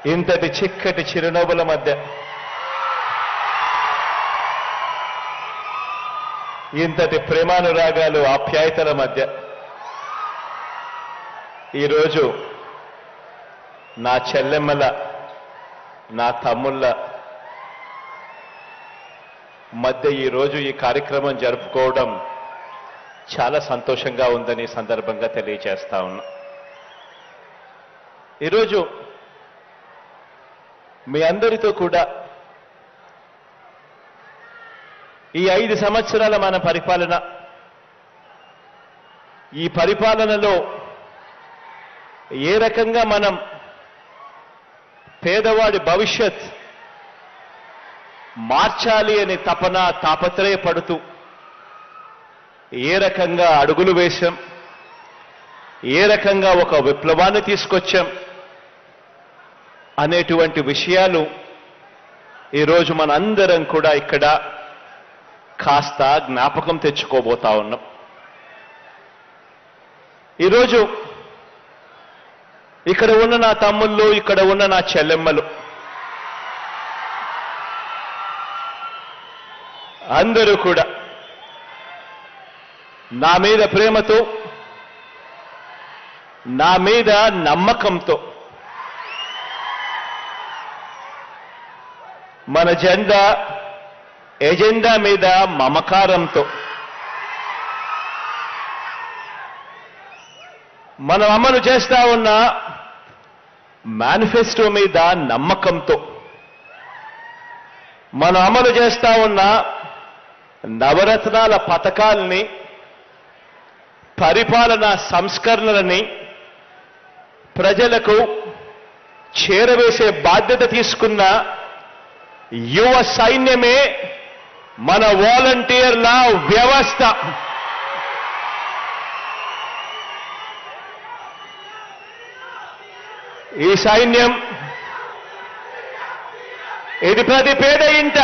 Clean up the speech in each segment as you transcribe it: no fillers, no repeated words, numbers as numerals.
ఇంతటి చిక్కటి చిరునవ్వుల మధ్య, ఇంతటి ప్రేమానురాగాలు ఆప్యాయతల మధ్య ఈరోజు నా చెల్లెమ్మల, నా తమ్ముళ్ళ మధ్య ఈరోజు ఈ కార్యక్రమం జరుపుకోవడం చాలా సంతోషంగా ఉందని సందర్భంగా తెలియజేస్తా ఉన్నా. ఈరోజు మీ అందరితో కూడా ఈ 5 సంవత్సరాల మన పరిపాలన, ఈ పరిపాలనలో ఏ రకంగా మనం పేదవాడి భవిష్యత్ మార్చాలి అని తాపత్రయపడుతూ ఏ రకంగా అడుగులు వేశాం, ఏ రకంగా ఒక విప్లవాన్ని తీసుకొచ్చాం అనేటువంటి విషయాలు ఈరోజు మనందరం కూడా ఇక్కడ కాస్త జ్ఞాపకం తెచ్చుకోబోతా ఉన్నాం. ఈరోజు ఇక్కడ ఉన్న నా తమ్ముళ్ళు, ఇక్కడ ఉన్న నా చెల్లెమ్మలు అందరూ కూడా నా మీద ప్రేమతో, నా మీద నమ్మకంతో మన ఎజెండా మీద మమకారంతో మనం అమలు చేస్తా ఉన్న మేనిఫెస్టో మీద నమ్మకంతో మనం అమలు చేస్తా ఉన్న నవరత్నాల పథకాల్ని, పరిపాలనా సంస్కరణలని ప్రజలకు చేరవేసే బాధ్యత తీసుకున్న యువ సైన్యమే మన వాలంటీర్ల వ్యవస్థ. ఈ సైన్యం ఇది ప్రతి పేద ఇంట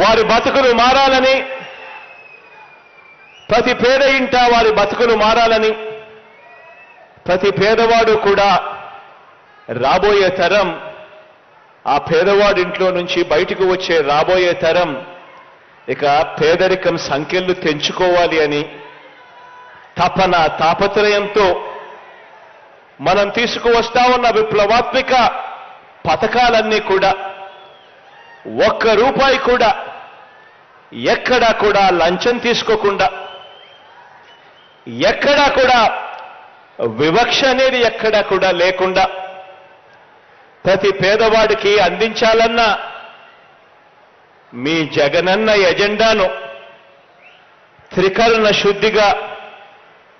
వారి బతుకులు మారాలని, ప్రతి పేద ఇంట వారి బతుకులు మారాలని, ప్రతి పేదవాడు కూడా రాబోయే తరం, ఆ పేదవాడి ఇంట్లో నుంచి బయటకు వచ్చే రాబోయే తరం ఇక పేదరికం సంఖ్యలు తెంచుకోవాలి అని తాపత్రయంతో మనం తీసుకువస్తా ఉన్న విప్లవాత్మక పథకాలన్నీ కూడా ₹1 కూడా ఎక్కడా కూడా లంచం తీసుకోకుండా, ఎక్కడా కూడా వివక్ష అనేది ఎక్కడా కూడా లేకుండా ప్రతి పేదవాడికి అందించాలన్న మీ జగనన్న ఎజెండాను త్రికరణ శుద్ధిగా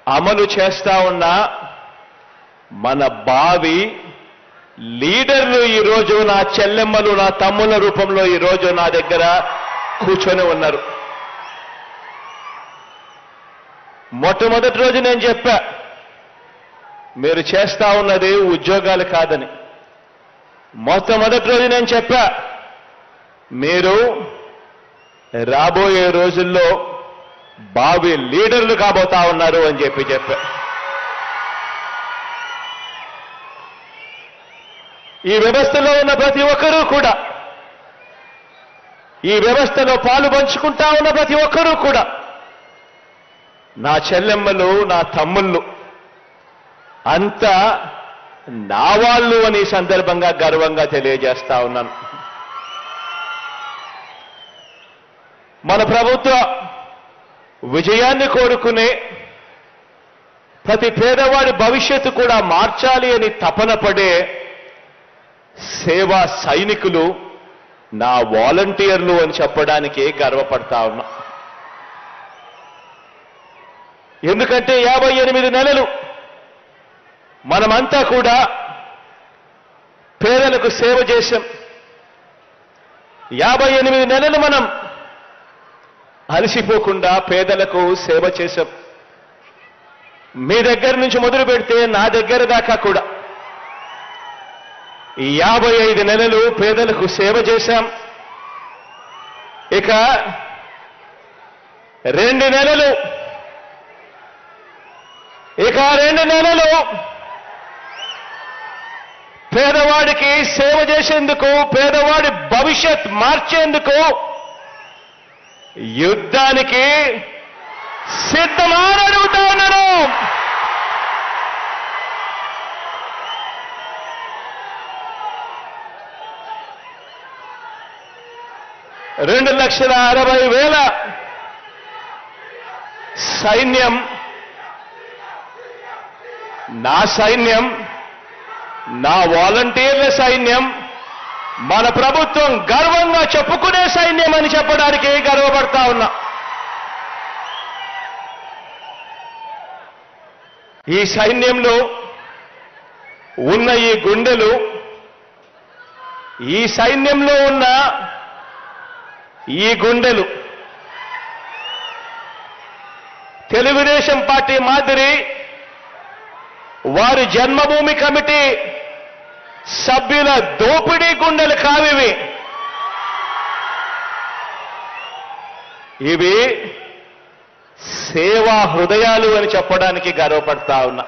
అమలు చేస్తా ఉన్న మన భావి లీడర్లు ఈరోజు నా చెల్లెమ్మలు, నా తమ్ముల రూపంలో ఈరోజు నా దగ్గర కూర్చొని ఉన్నారు. మొట్టమొదటి రోజు నేను చెప్పా, మీరు చేస్తా ఉన్నది ఉద్యోగాలు కాదని. మొట్టమొదటి రోజు నేను చెప్పా, మీరు రాబోయే రోజుల్లో భావి లీడర్లు కాబోతా ఉన్నారు అని చెప్పా. ఈ వ్యవస్థలో ఉన్న ప్రతి ఒక్కరూ కూడా, ఈ వ్యవస్థలో పాలు పంచుకుంటా ఉన్న ప్రతి ఒక్కరూ కూడా నా చెల్లెమ్మలు, నా తమ్ముళ్ళు అంతా నా వాళ్ళు అని సందర్భంగా గర్వంగా తెలియజేస్తా ఉన్నాను. మన ప్రభుత్వ విజయాన్ని కోరుకునే ప్రతి పేదవాడి భవిష్యత్తు కూడా మార్చాలి అని తపన పడే సేవా సైనికులు నా వాలంటీర్లు అని చెప్పడానికి గర్వపడతా ఉన్నా. ఎందుకంటే 58 నెలలు మనమంతా కూడా పేదలకు సేవ చేశాం. 58 నెలలు మనం అలసిపోకుండా పేదలకు సేవ చేశాం. మీ దగ్గర నుంచి మొదలు పెడితే నా దగ్గర దాకా కూడా ఈ 55 నెలలు పేదలకు సేవ చేశాం. ఇక 2 నెలలు ఇక 2 నెలలు పేదవాడికి సేవ చేసేందుకు, పేదవాడి భవిష్యత్ మార్చేందుకు యుద్ధానికి సిద్ధమా అని అడుగుతా ఉన్నాను. $2,60,000 సైన్యం, నా సైన్యం, నా వాలంటీర్ల సైన్యం, మన ప్రభుత్వం గర్వంగా చెప్పుకునే సైన్యం అని చెప్పడానికి గర్వపడతా ఉన్నా. ఈ సైన్యంలో ఉన్న ఈ గుండెలు, ఈ సైన్యంలో ఉన్న ఈ గుండెలు తెలుగుదేశం పార్టీ మాదిరి వారి జన్మభూమి కమిటీ సభ్యుల దోపిడీ గుండెలు కావివి. ఇవి సేవా హృదయాలు అని చెప్పడానికి గర్వపడతా ఉన్నా.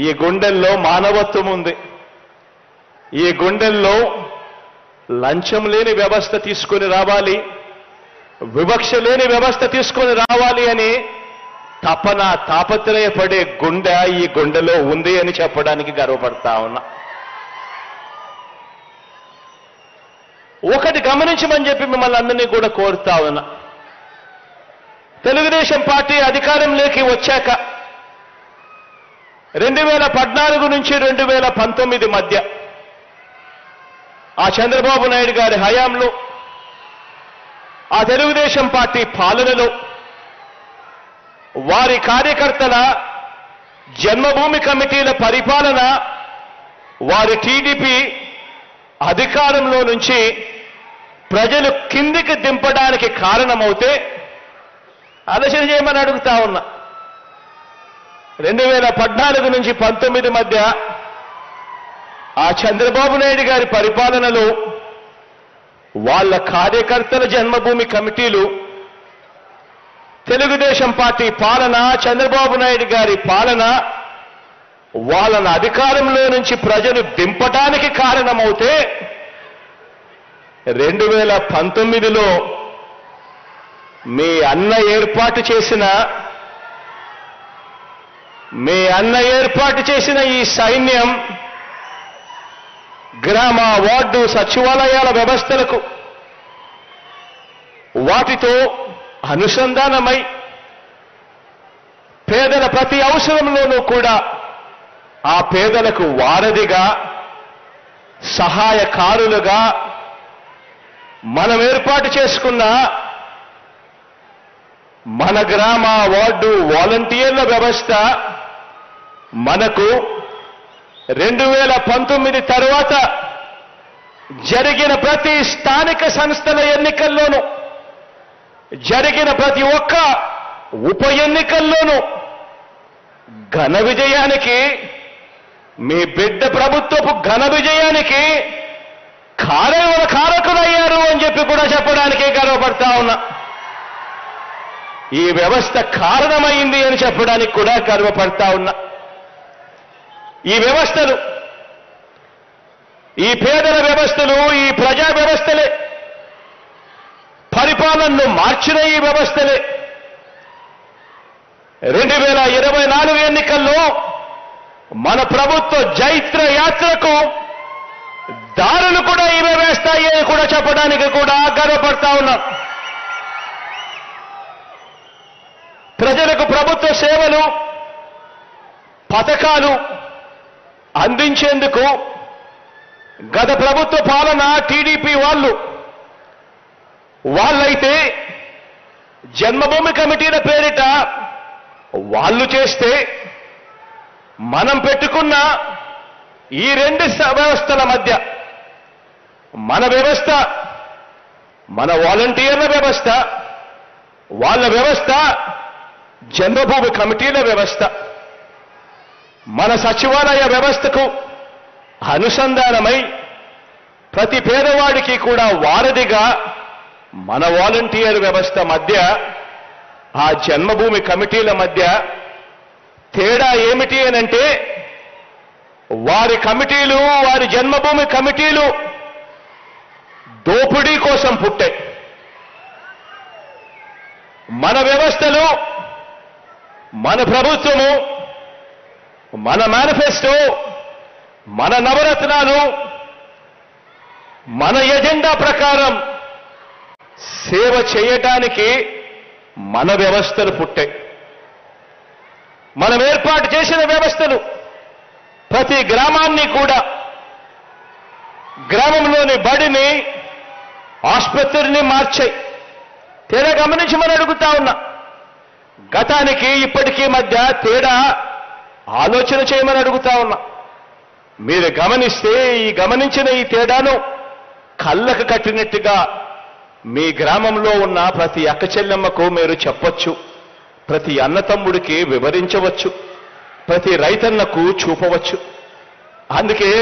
ఈ గుండెల్లో మానవత్వం ఉంది. ఈ గుండెల్లో లంచం లేని వ్యవస్థ తీసుకొని రావాలి, వివక్ష లేని వ్యవస్థ తీసుకొని రావాలి అని తపన, తాపత్రయపడే గుండె ఈ గుండెలో ఉంది అని చెప్పడానికి గర్వపడతా ఉన్నా. ఒకటి గమనించమని చెప్పి మిమ్మల్ని అందరినీ కూడా కోరుతా ఉన్నా. తెలుగుదేశం పార్టీ అధికారంలోకి వచ్చాక 2014 నుంచి 2019 మధ్య ఆ చంద్రబాబు నాయుడు గారి హయాంలో, ఆ తెలుగుదేశం పార్టీ పాలనలో వారి కార్యకర్తల జన్మభూమి కమిటీల పరిపాలన, వారి టీడీపీ అధికారంలో నుంచి ప్రజలు కిందికి దింపడానికి కారణమవుతే ఆలోచన చేయమని అడుగుతా ఉన్నా. 2014 నుంచి 19 మధ్య ఆ చంద్రబాబు నాయుడు గారి పరిపాలనలో వాళ్ళ కార్యకర్తల జన్మభూమి కమిటీలు తెలుగుదేశం పార్టీ పాలన, చంద్రబాబు నాయుడు గారి పాలన వాళ్ళని అధికారంలో నుంచి ప్రజలు దింపడానికి కారణమవుతే 2019లో మీ అన్న ఏర్పాటు చేసిన ఈ సైన్యం గ్రామ, వార్డు, సచివాలయాల వ్యవస్థలకు వాటితో అనుసంధానమై పేదల ప్రతి అవసరంలోనూ కూడా ఆ పేదలకు వారధిగా, సహాయకారులుగా మనం ఏర్పాటు చేసుకున్న మన గ్రామ, వార్డు వాలంటీర్ల వ్యవస్థ మనకు 2019 తర్వాత జరిగిన ప్రతి స్థానిక సంస్థల ఎన్నికల్లోనూ, జరిగిన ప్రతి ఒక్క ఉప ఎన్నికల్లోనూ ఘన విజయానికి, మీ బిడ్డ ప్రభుత్వపు ఘన విజయానికి కారకులయ్యారు అని చెప్పి కూడా చెప్పడానికి గర్వపడతా ఉన్నా. ఈ వ్యవస్థ కారణమైంది అని చెప్పడానికి కూడా గర్వపడతా ఉన్నా. ఈ వ్యవస్థలు, ఈ పేదల వ్యవస్థలు, ఈ ప్రజా వ్యవస్థలే, పరిపాలనను మార్చిన ఈ వ్యవస్థలే 2024 ఎన్నికల్లో మన ప్రభుత్వ జైత్ర యాత్రకు దారులు కూడా ఇవే వేస్తాయి అని కూడా చెప్పడానికి కూడా గర్వపడతా ఉన్నాం. ప్రజలకు ప్రభుత్వ సేవలు, పథకాలు అందించేందుకు గత ప్రభుత్వ పాలన టీడీపీ వాళ్ళైతే జన్మభూమి కమిటీల పేరిట వాళ్ళు చేస్తే, మనం పెట్టుకున్న ఈ 2 వ్యవస్థల మధ్య మన వ్యవస్థ, మన వాలంటీర్ల వ్యవస్థ, వాళ్ళ వ్యవస్థ జన్మభూమి కమిటీల వ్యవస్థ, మన సచివాలయ వ్యవస్థకు అనుసంధానమై ప్రతి పేదవాడికి కూడా వారధిగా మన వాలంటీర్ వ్యవస్థ మధ్య ఆ జన్మభూమి కమిటీల మధ్య తేడా ఏమిటి అనంటే, వారి కమిటీలు, వారి జన్మభూమి కమిటీలు దోపిడీ కోసం పుట్టాయి. మన వ్యవస్థలు, మన ప్రభుత్వము, మన మేనిఫెస్టో, మన నవరత్నాలు, మన ఎజెండా ప్రకారం సేవ చేయటానికి మన వ్యవస్థలు పుట్టాయి. మనం ఏర్పాటు చేసిన వ్యవస్థలు ప్రతి గ్రామాన్ని కూడా, గ్రామంలోని బడిని, ఆసుపత్రిని మార్చాయి. తేడా గమనించమని అడుగుతా ఉన్నా. గతానికి ఇప్పటికీ మధ్య తేడా ఆలోచన చేయమని అడుగుతా ఉన్నా. మీరు గమనిస్తే గమనించిన ఈ తేడాను కళ్ళకు కట్టినట్టుగా మీ గ్రామంలో ఉన్న ప్రతి అక్క చెల్లెమ్మకు మీరు చెప్పొచ్చు, ప్రతి అన్నతమ్ముడికి వివరించవచ్చు, ప్రతి రైతన్నకు చూపవచ్చు. అందుకే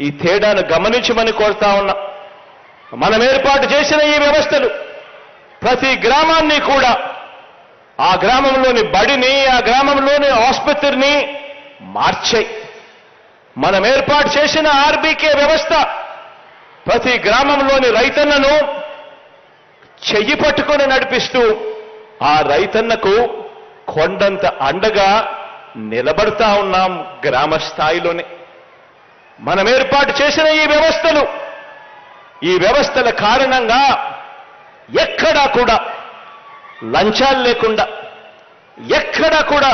ఈ తేడాను గమనించమని కోరుతా ఉన్నా. మనం ఏర్పాటు చేసిన ఈ వ్యవస్థలు ప్రతి గ్రామాన్ని కూడా, ఆ గ్రామంలోని బడిని, ఆ గ్రామంలోని ఆసుపత్రిని మార్చాయి. మనం ఏర్పాటు చేసిన ఆర్బీకే వ్యవస్థ ప్రతి గ్రామంలోని రైతన్నను చెయ్యి పట్టుకొని నడిపిస్తూ ఆ రైతన్నకు కొండంత అండగా నిలబడతా ఉన్నాం గ్రామ స్థాయిలోనే. మనం ఏర్పాటు చేసిన ఈ వ్యవస్థల కారణంగా ఎక్కడా కూడా లంచాలు లేకుండా, ఎక్కడా కూడా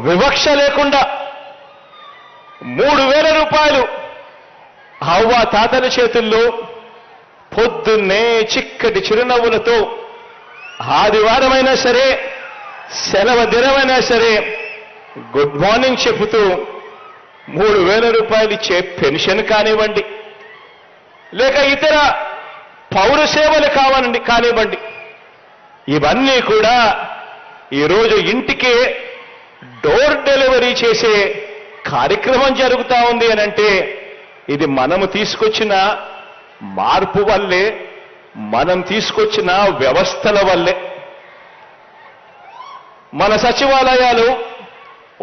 వివక్ష లేకుండా 3,000 రూపాయలు అవ్వ తాతల చేతుల్లో పొద్దున్నే చిక్కటి చిరునవ్వులతో, ఆదివారమైనా సరే, సెలవు దినమైనా సరే గుడ్ మార్నింగ్ చెబుతూ 3,000 రూపాయలు ఇచ్చే పెన్షన్ కానివ్వండి, లేక ఇతర పౌర సేవలు కానివ్వండి, ఇవన్నీ కూడా ఈరోజు ఇంటికే డోర్ డెలివరీ చేసే కార్యక్రమం జరుగుతూ ఉంది అనంటే ఇది మనము తీసుకొచ్చిన మార్పు వల్లే, మనం తీసుకొచ్చిన వ్యవస్థల వల్లే. మన సచివాలయాలు,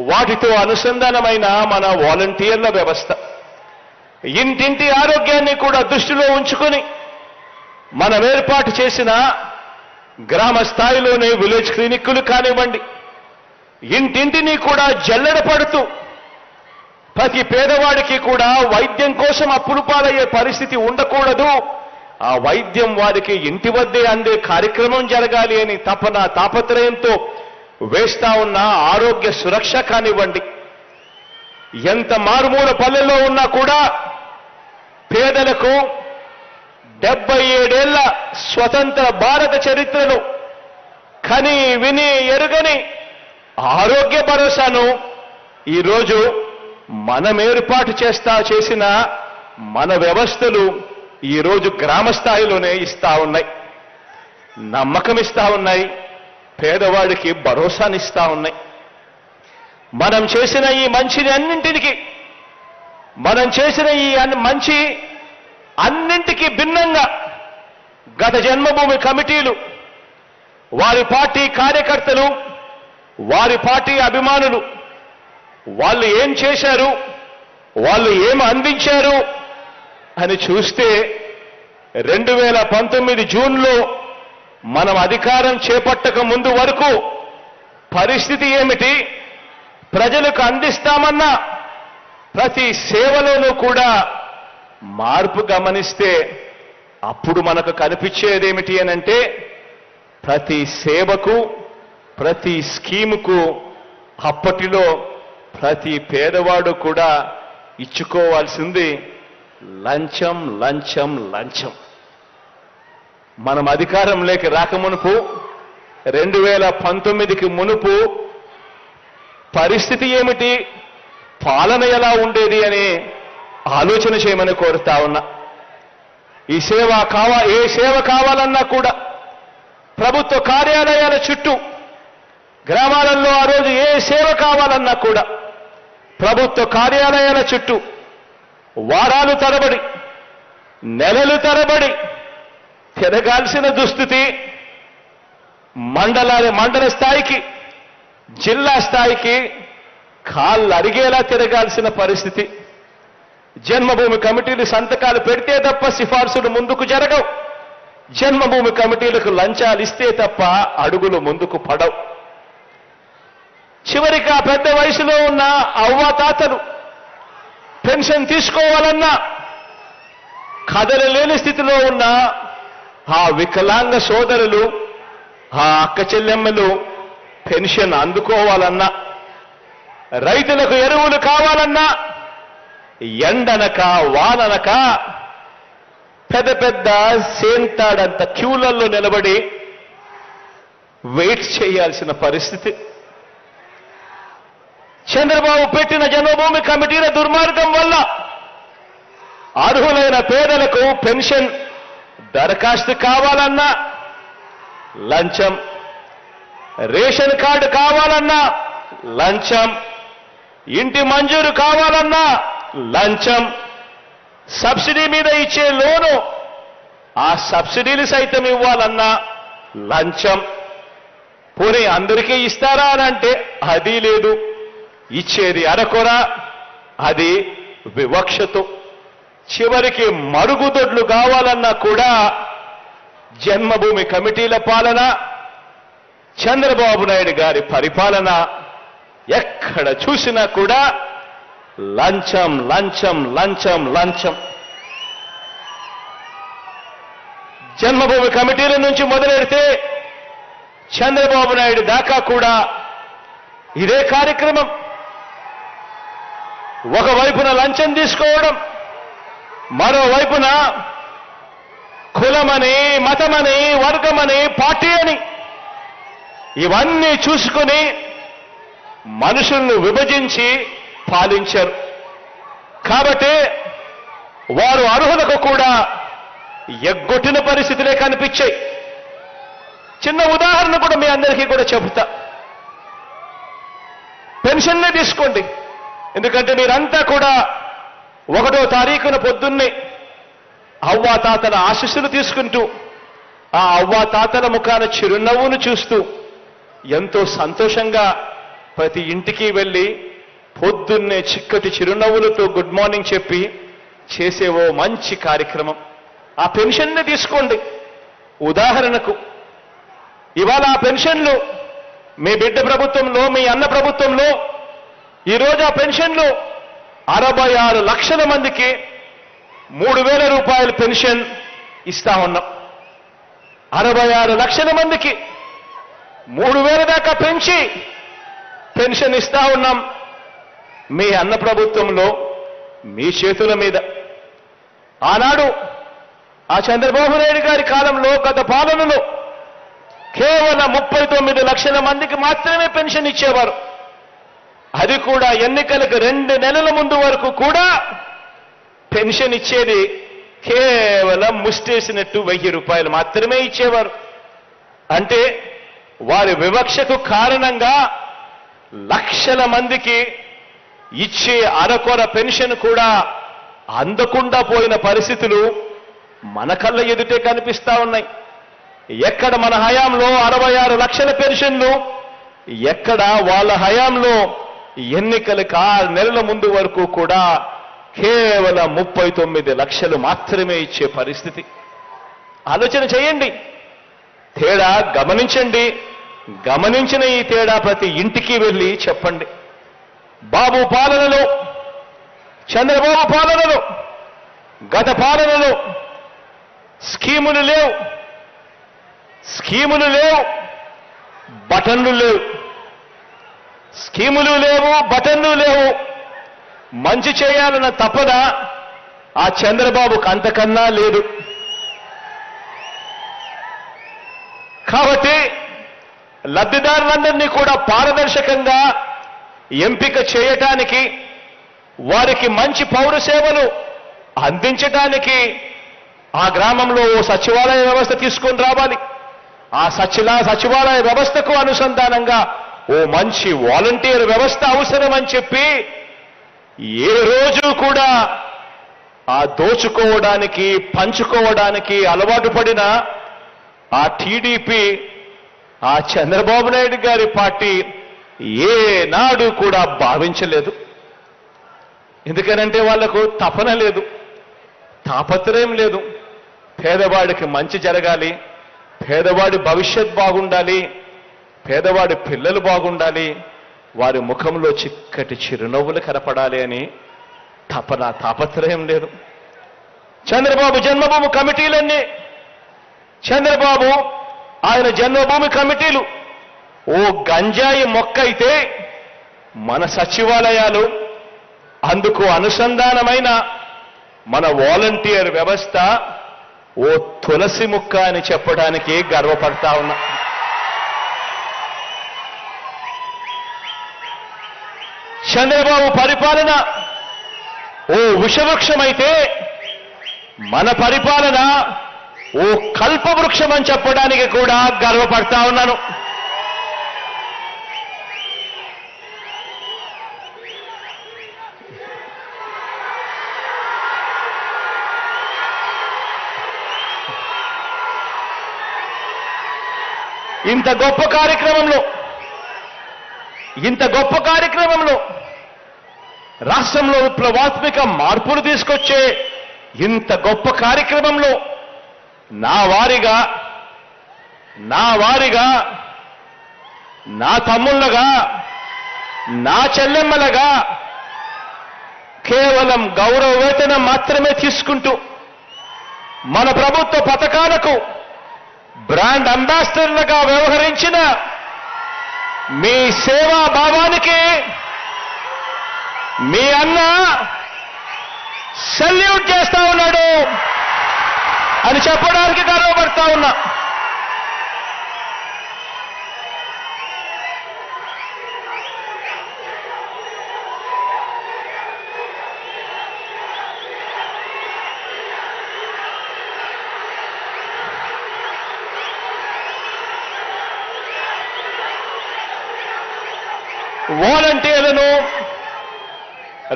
వాటితో అనుసంధానమైన మన వాలంటీర్ల వ్యవస్థ, ఇంటింటి ఆరోగ్యాన్ని కూడా దృష్టిలో ఉంచుకొని మనం ఏర్పాటు చేసిన గ్రామ స్థాయిలోనే విలేజ్ క్లినిక్కులు కానివ్వండి, ఇంటింటిని కూడా జల్లెడ పడుతూ ప్రతి పేదవాడికి కూడా వైద్యం కోసం అప్పులు పాలయ్యే పరిస్థితి ఉండకూడదు, ఆ వైద్యం వారికి ఇంటి వద్దే అందే కార్యక్రమం జరగాలి అని తాపత్రయంతో వేస్తా ఉన్న ఆరోగ్య సురక్ష కానివ్వండి, ఎంత మారుమూల పల్లెల్లో ఉన్నా కూడా పేదలకు 77 ఏళ్ల స్వతంత్ర భారత చరిత్రను కని విని ఎరుగని ఆరోగ్య భరోసాను ఈరోజు మనం ఏర్పాటు చేసిన మన వ్యవస్థలు ఈరోజు గ్రామ స్థాయిలోనే ఇస్తా ఉన్నాయి, నమ్మకం ఇస్తా ఉన్నాయి, పేదవాడికి భరోసానిస్తా ఉన్నాయి. మనం చేసిన ఈ మంచిని అన్నింటికి, మనం చేసిన ఈ మంచి అన్నింటికి భిన్నంగా గత జన్మభూమి కమిటీలు, వారి పార్టీ కార్యకర్తలు, వారి పార్టీ అభిమానులు, వాళ్ళు ఏం చేశారు, వాళ్ళు ఏం అందించారు అని చూస్తే 2019 జూన్లో మనం అధికారం చేపట్టక ముందు వరకు పరిస్థితి ఏమిటి, ప్రజలకు అందిస్తామన్న ప్రతి సేవలోనూ కూడా మార్పు గమనిస్తే అప్పుడు మనకు కనిపించేదేమిటి అనంటే, ప్రతి సేవకు, ప్రతి స్కీముకు అప్పటిలో ప్రతి పేదవాడు కూడా ఇచ్చుకోవాల్సింది లంచం, లంచం, లంచం. మనం అధికారంలోకి రాకమునుపు 2019కి మునుపు పరిస్థితి ఏమిటి, పాలన ఎలా ఉండేది అని ఆలోచన చేయమని కోరుతా ఉన్నా. ఏ సేవ కావాలన్నా కూడా ప్రభుత్వ కార్యాలయాల చుట్టూ, గ్రామాలలో ఆ రోజు ఏ సేవ కావాలన్నా కూడా ప్రభుత్వ కార్యాలయాల చుట్టూ వారాలు తరబడి, నెలలు తరబడి తిరగాల్సిన దుస్థితి మండల స్థాయికి, జిల్లా స్థాయికి కాళ్ళు అరిగేలా తిరగాల్సిన పరిస్థితి. జన్మభూమి కమిటీలు సంతకాలు పెడితే తప్ప సిఫార్సులు ముందుకు జరగవు. జన్మభూమి కమిటీలకు లంచాలు ఇస్తే తప్ప అడుగులు ముందుకు పడవు. చివరికి ఆ పెద్ద వయసులో ఉన్న అవ్వాతాతలు పెన్షన్ తీసుకోవాలన్నా, కదలలేని స్థితిలో ఉన్న ఆ వికలాంగ సోదరులు, ఆ అక్క చెల్లెమ్మలు పెన్షన్ అందుకోవాలన్నా, రైతులకు ఎరువులు కావాలన్నా, ఎండనక వాననక పెద్ద పెద్ద సేంతాడంత క్యూలలో నిలబడి వెయిట్ చేయాల్సిన పరిస్థితి. చంద్రబాబు పెట్టిన జన్మభూమి కమిటీల దుర్మార్గం వల్ల అర్హులైన పేదలకు పెన్షన్ దరఖాస్తు కావాలన్నా లంచం, రేషన్ కార్డు కావాలన్నా లంచం, ఇంటి మంజూరు కావాలన్నా లంచం, సబ్సిడీ మీద ఇచ్చే లోను ఆ సబ్సిడీలు సైతం ఇవ్వాలన్నా లంచం. పోనీ అందరికీ ఇస్తారా అని అంటే అది లేదు. ఇచ్చేది అరకొర, అది వివక్షతో. చివరికి మరుగుదొడ్లు కావాలన్నా కూడా జన్మభూమి కమిటీల పాలన, చంద్రబాబు నాయుడు గారి పరిపాలన ఎక్కడ చూసినా కూడా లంచం లంచం లంచం లంచం. జన్మభూమి కమిటీల నుంచి మొదలెడితే చంద్రబాబు నాయుడు దాకా కూడా ఇదే కార్యక్రమం. ఒకవైపున లంచం తీసుకోవడం, మరోవైపున కులమని, మతమని, వర్గమని, పార్టీ అని ఇవన్నీ చూసుకుని మనుషులను విభజించి పాలించారు. కాబట్టి వారు అర్హులకు కూడా ఎగ్గొట్టిన పరిస్థితులే కనిపించాయి. చిన్న ఉదాహరణ కూడా మీ అందరికీ కూడా చెబుతా. పెన్షన్నే తీసుకోండి. ఎందుకంటే మీరంతా కూడా 1వ తారీఖున పొద్దున్నే అవ్వాతాతల ఆశీస్సులు తీసుకుంటూ, ఆ అవ్వాతాతల ముఖాన చిరునవ్వును చూస్తూ ఎంతో సంతోషంగా ప్రతి ఇంటికి వెళ్ళి పొద్దున్నే చిక్కటి చిరునవ్వులతో గుడ్ మార్నింగ్ చెప్పి చేసే ఓ మంచి కార్యక్రమం. ఆ పెన్షన్నే తీసుకోండి. ఉదాహరణకు ఇవాళ ఆ పెన్షన్లు మీ బిడ్డ ప్రభుత్వంలో, మీ అన్న ప్రభుత్వంలో ఈరోజు ఆ పెన్షన్లు 66 లక్షల మందికి 3,000 రూపాయల పెన్షన్ ఇస్తా ఉన్నాం. 66 లక్షల మందికి 3,000 దాకా పెంచి పెన్షన్ ఇస్తా ఉన్నాం. మీ అన్న ప్రభుత్వంలో మీ చేతుల మీద. ఆనాడు ఆ చంద్రబాబు నాయుడు గారి కాలంలో, గత పాలనలో కేవలం 39 లక్షల మందికి మాత్రమే పెన్షన్ ఇచ్చేవారు. అది కూడా ఎన్నికలకు 2 నెలల ముందు వరకు కూడా పెన్షన్ ఇచ్చేది కేవలం ముష్టేసినట్టు 1000 రూపాయలు మాత్రమే ఇచ్చేవారు. అంటే వారి వివక్షకు కారణంగా లక్షల మందికి ఇచ్చే అరకొర పెన్షన్ కూడా అందకుండా పోయిన పరిస్థితులు మన కళ్ళ ఎదుటే కనిపిస్తా ఉన్నాయి. ఎక్కడ మన హయాంలో 66 లక్షల పెన్షన్లు, ఎక్కడ వాళ్ళ హయాంలో ఎన్నికలకు 6 నెలల ముందు వరకు కూడా కేవలం 39 లక్షలు మాత్రమే ఇచ్చే పరిస్థితి. ఆలోచన చేయండి. తేడా గమనించండి. గమనించిన ఈ తేడా ప్రతి ఇంటికి వెళ్ళి చెప్పండి. బాబు పాలనలో, చంద్రబాబు పాలనలో, గత పాలనలో స్కీములు లేవు, బటన్లు లేవు. స్కీములు లేవు, బటన్లు లేవు. మంచి చేయాలన్న తపన ఆ చంద్రబాబుకు అంతకన్నా లేదు. కాబట్టి లబ్ధిదారులందరినీ కూడా పారదర్శకంగా ఎంపిక చేయటానికి, వారికి మంచి పౌర సేవలు అందించటానికి ఆ గ్రామంలో ఓ సచివాలయ వ్యవస్థ తీసుకొని రావాలి. ఆ సచివాలయ వ్యవస్థకు అనుసంధానంగా ఓ మంచి వాలంటీర్ వ్యవస్థ అవసరమని చెప్పి ఏ రోజు కూడా ఆ దోచుకోవడానికి, పంచుకోవడానికి అలవాటు పడిన ఆ టీడీపీ ఆ చంద్రబాబు నాయుడు గారి పార్టీ ఏనాడు కూడా భావించలేదు. ఎందుకనంటే వాళ్లకు తపన లేదు, తాపత్రయం లేదు. పేదవాడికి మంచి జరగాలి, పేదవాడి భవిష్యత్ బాగుండాలి, పేదవాడి పిల్లలు బాగుండాలి, వారి ముఖంలో చిక్కటి చిరునవ్వులు కనపడాలి అని తపన తాపత్రయం లేదు. చంద్రబాబు జన్మభూమి కమిటీలన్నీ, చంద్రబాబు ఆయన జన్మభూమి కమిటీలు ఓ గంజాయి మొక్క అయితే, మన సచివాలయాలు అందుకు అనుసంధానమైన మన వాలంటీర్ వ్యవస్థ ఓ తులసి ముక్క అని చెప్పడానికి గర్వపడతా ఉన్నా. చంద్రబాబు పరిపాలన ఓ విషవృక్షమైతే, మన పరిపాలన ఓ కల్పవృక్షం అని చెప్పడానికి కూడా గర్వపడతా ఉన్నాను. ఇంత గొప్ప కార్యక్రమంలో రాష్ట్రంలో విప్లవాత్మక మార్పులు తీసుకొచ్చే ఇంత గొప్ప కార్యక్రమంలో నా వారిగా, నా తమ్ముళ్ళగా, నా చెల్లెమ్మలగా కేవలం గౌరవ వేతనం మాత్రమే తీసుకుంటూ మన ప్రభుత్వ పథకాలకు బ్రాండ్ అంబాసిడర్లుగా వ్యవహరించిన మీ సేవా భావానికి మీ అన్న సెల్యూట్ చేస్తా ఉన్నాడు అని చెప్పడానికి గర్వపడతా ఉన్నా. వాలంటీర్లను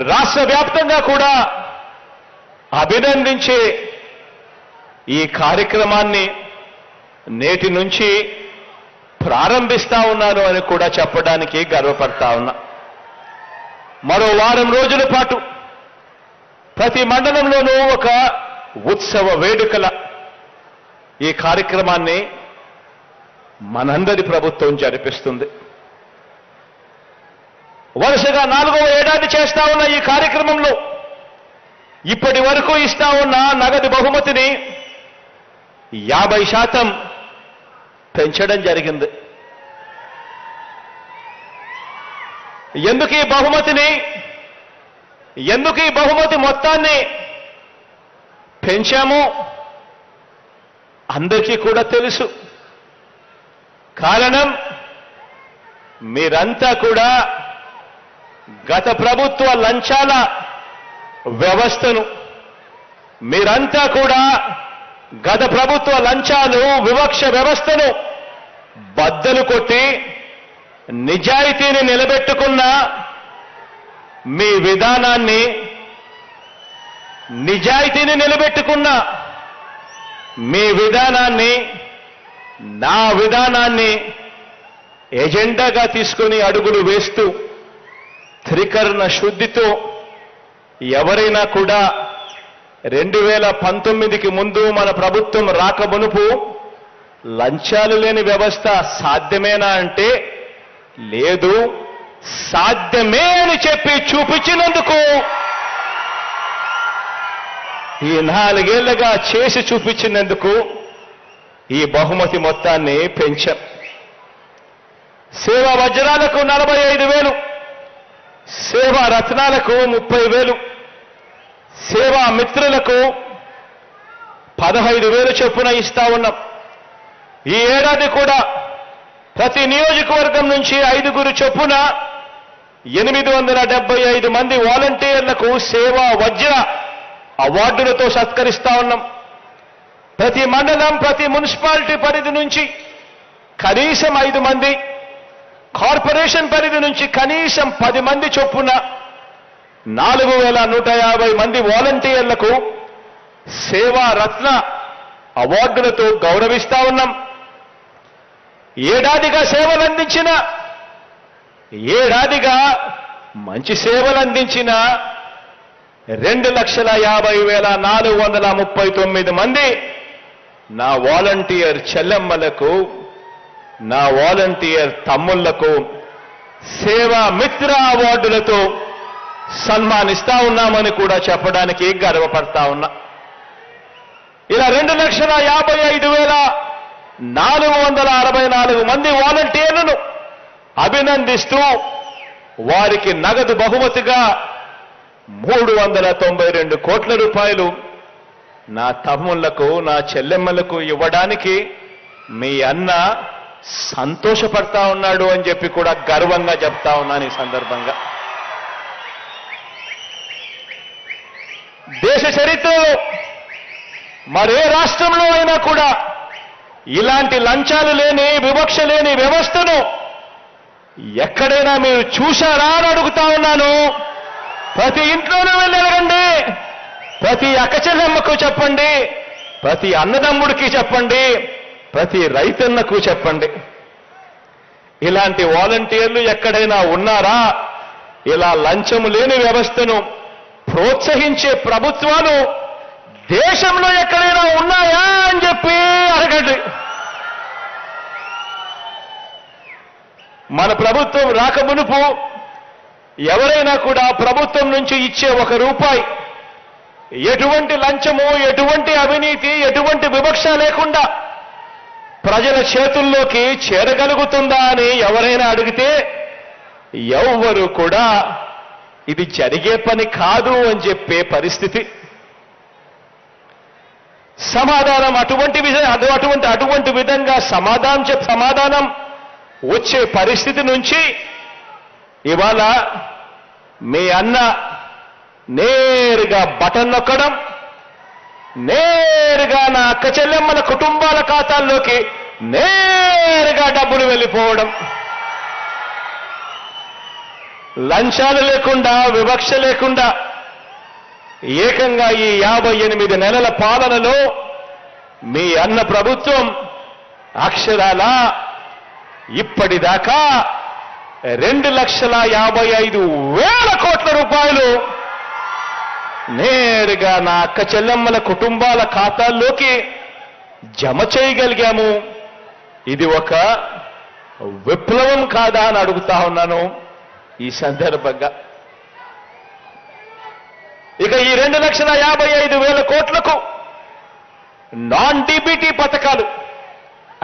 రాష్ట్ర వ్యాప్తంగా కూడా అభినందించే ఈ కార్యక్రమాన్ని నేటి నుంచి ప్రారంభిస్తా ఉన్నాను అని కూడా చెప్పడానికి గర్వపడతా ఉన్నా. మరో వారం రోజుల పాటు ప్రతి మండలంలోనూ ఒక ఉత్సవ వేడుకల ఈ కార్యక్రమాన్ని మనందరి ప్రభుత్వం జరిపిస్తుంది. వరుసగా 4వ ఏడాది చేస్తా ఉన్న ఈ కార్యక్రమంలో ఇప్పటి వరకు ఇస్తా ఉన్న నగదు బహుమతిని 50% పెంచడం జరిగింది. ఎందుకు ఈ బహుమతి మొత్తాన్ని పెంచామో అందరికీ కూడా తెలుసు. కారణం, మీరంతా కూడా గత ప్రభుత్వ లంచాల వ్యవస్థను, మీరంతా కూడా గత ప్రభుత్వ లంచాలు వివక్ష వ్యవస్థను బద్దలు కొట్టి నిజాయితీని నిలబెట్టుకున్న మీ విధానాన్ని, నా విధానాన్ని ఎజెండాగా తీసుకుని అడుగులు వేస్తూ త్రికరణ శుద్ధితో ఎవరైనా కూడా 2019కి ముందు మన ప్రభుత్వం రాకమునుపు లంచాలు లేని వ్యవస్థ సాధ్యమేనా అంటే లేదు, సాధ్యమే అని చెప్పి చూపించినందుకు ఈ 4 ఏళ్లుగా చేసి చూపించినందుకు ఈ బహుమతి మొత్తాన్ని పెంచాం. సేవా వజ్రాలకు 45,000, సేవా రత్నాలకు 30,000, సేవా మిత్రులకు 15,000 చొప్పున ఇస్తా ఉన్నాం. ఈ ఏడాది కూడా ప్రతి నియోజకవర్గం నుంచి 5 చొప్పున 875 మంది వాలంటీర్లకు సేవా వజ్ర అవార్డులతో సత్కరిస్తా ఉన్నాం. ప్రతి మండలం, ప్రతి మున్సిపాలిటీ పరిధి నుంచి కనీసం 5 మంది, కార్పొరేషన్ పరిధి నుంచి కనీసం 10 మంది చొప్పున 4,150 మంది వాలంటీర్లకు సేవా రత్న అవార్డులతో గౌరవిస్తా ఉన్నాం. ఏడాదిగా సేవలు అందించిన, ఏడాదిగా మంచి సేవలు అందించిన 2,50,439 మంది నా వాలంటీర్ చెల్లెమ్మలకు, నా వాలంటీర్ తమ్ముళ్లకు సేవా మిత్ర అవార్డులతో సన్మానిస్తా ఉన్నామని కూడా చెప్పడానికి గర్వపడతా ఉన్నా. ఇలా 2,55,464 మంది వాలంటీర్లను అభినందిస్తూ వారికి నగదు బహుమతిగా 392 కోట్ల రూపాయలు నా తమ్ముళ్లకు, నా చెల్లెమ్మలకు ఇవ్వడానికి మీ అన్న సంతోషపడతా ఉన్నాడు అని చెప్పి కూడా గర్వంగా చెప్తా ఉన్నాను ఈ సందర్భంగా. దేశ చరిత్రలో మరే రాష్ట్రంలో అయినా కూడా ఇలాంటి లంచాలు లేని, వివక్ష లేని వ్యవస్థను ఎక్కడైనా మీరు చూశారా అని అడుగుతా ఉన్నాను. ప్రతి ఇంట్లోనూ వెళ్ళి అడగండి, ప్రతి అక్కచెల్లెమ్మకు చెప్పండి, ప్రతి అన్నదమ్ముడికి చెప్పండి, ప్రతి రైతన్నకు చెప్పండి. ఇలాంటి వాలంటీర్లు ఎక్కడైనా ఉన్నారా? ఇలా లంచము లేని వ్యవస్థను ప్రోత్సహించే ప్రభుత్వాలు దేశంలో ఎక్కడైనా ఉన్నాయా అని చెప్పి అడగండి. మన ప్రభుత్వం రాకమునుపు ఎవరైనా కూడా ప్రభుత్వం నుంచి ఇచ్చే 1 రూపాయి ఎటువంటి లంచము, ఎటువంటి అవినీతి, ఎటువంటి వివక్ష లేకుండా ప్రజల చేతుల్లోకి చేరగలుగుతుందా అని ఎవరైనా అడిగితే ఎవ్వరూ కూడా ఇది జరిగే పని కాదు అని చెప్పే పరిస్థితి. సమాధానం అటువంటి విధంగా సమాధానం వచ్చే పరిస్థితి నుంచి ఇవాళ మీ అన్న నేరుగా బటన్ నొక్కడం, నేరుగా నా అక్క చెల్లెమ్మల కుటుంబాల ఖాతాల్లోకి నేరుగా డబ్బులు వెళ్ళిపోవడం, లంచాలు లేకుండా, వివక్ష లేకుండా ఏకంగా ఈ 58 నెలల పాలనలో మీ అన్న ప్రభుత్వం అక్షరాల ఇప్పటిదాకా 2,55,000 కోట్ల రూపాయలు నేరుగా నా అక్క చెల్లెమ్మల కుటుంబాల ఖాతాల్లోకి జమ చేయగలిగాము. ఇది ఒక విప్లవం కాదా అని అడుగుతా ఉన్నాను ఈ సందర్భంగా. ఇక ఈ 2,55,000 కోట్లకు నాన్ డీబీటీ పథకాలు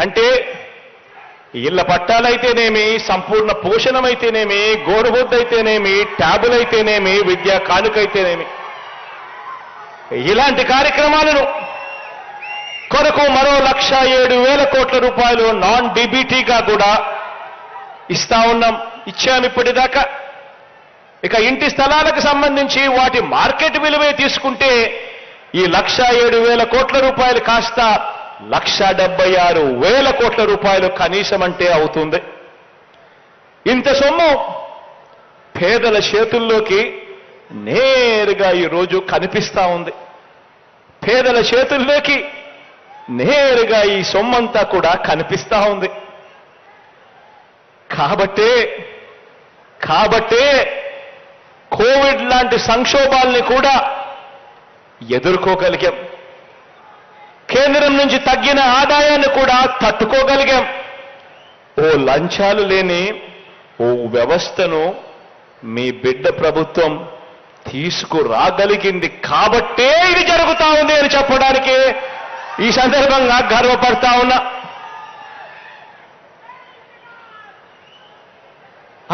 అంటే ఇళ్ల పట్టాలైతేనేమి, సంపూర్ణ పోషణమైతేనేమి, గోరుబొద్దైతేనేమి, ట్యాబులైతేనేమి, విద్యా కానుకైతేనేమి, ఇలాంటి కార్యక్రమాలను కొరకు మరో 1,07,000 కోట్ల రూపాయలు నాన్ డీబీటీగా కూడా ఇచ్చాము ఇప్పటిదాకా. ఇక ఇంటి స్థలాలకు సంబంధించి వాటి మార్కెట్ విలువే తీసుకుంటే ఈ 1,07,000 కోట్ల రూపాయలు కాస్త 1,76,000 కోట్ల రూపాయలు కనీసం అంటే అవుతుంది. ఇంత సొమ్ము పేదల చేతుల్లోకి నేరుగా ఈరోజు కనిపిస్తా ఉంది. పేదల చేతుల్లోకి నేరుగా ఈ సొమ్మంతా కూడా కనిపిస్తా ఉంది. కాబట్టే కోవిడ్ లాంటి సంక్షోభాల్ని కూడా ఎదుర్కోగలిగాం. కేంద్రం నుంచి తగ్గిన ఆదాయాన్ని కూడా తట్టుకోగలిగాం. ఓ లంచాలు లేని ఓ వ్యవస్థను మీ బిడ్డ ప్రభుత్వం తీసుకురాగలిగింది కాబట్టే ఇది జరుగుతా ఉంది అని చెప్పడానికి ఈ సందర్భంగా గర్వపడతా ఉన్నా.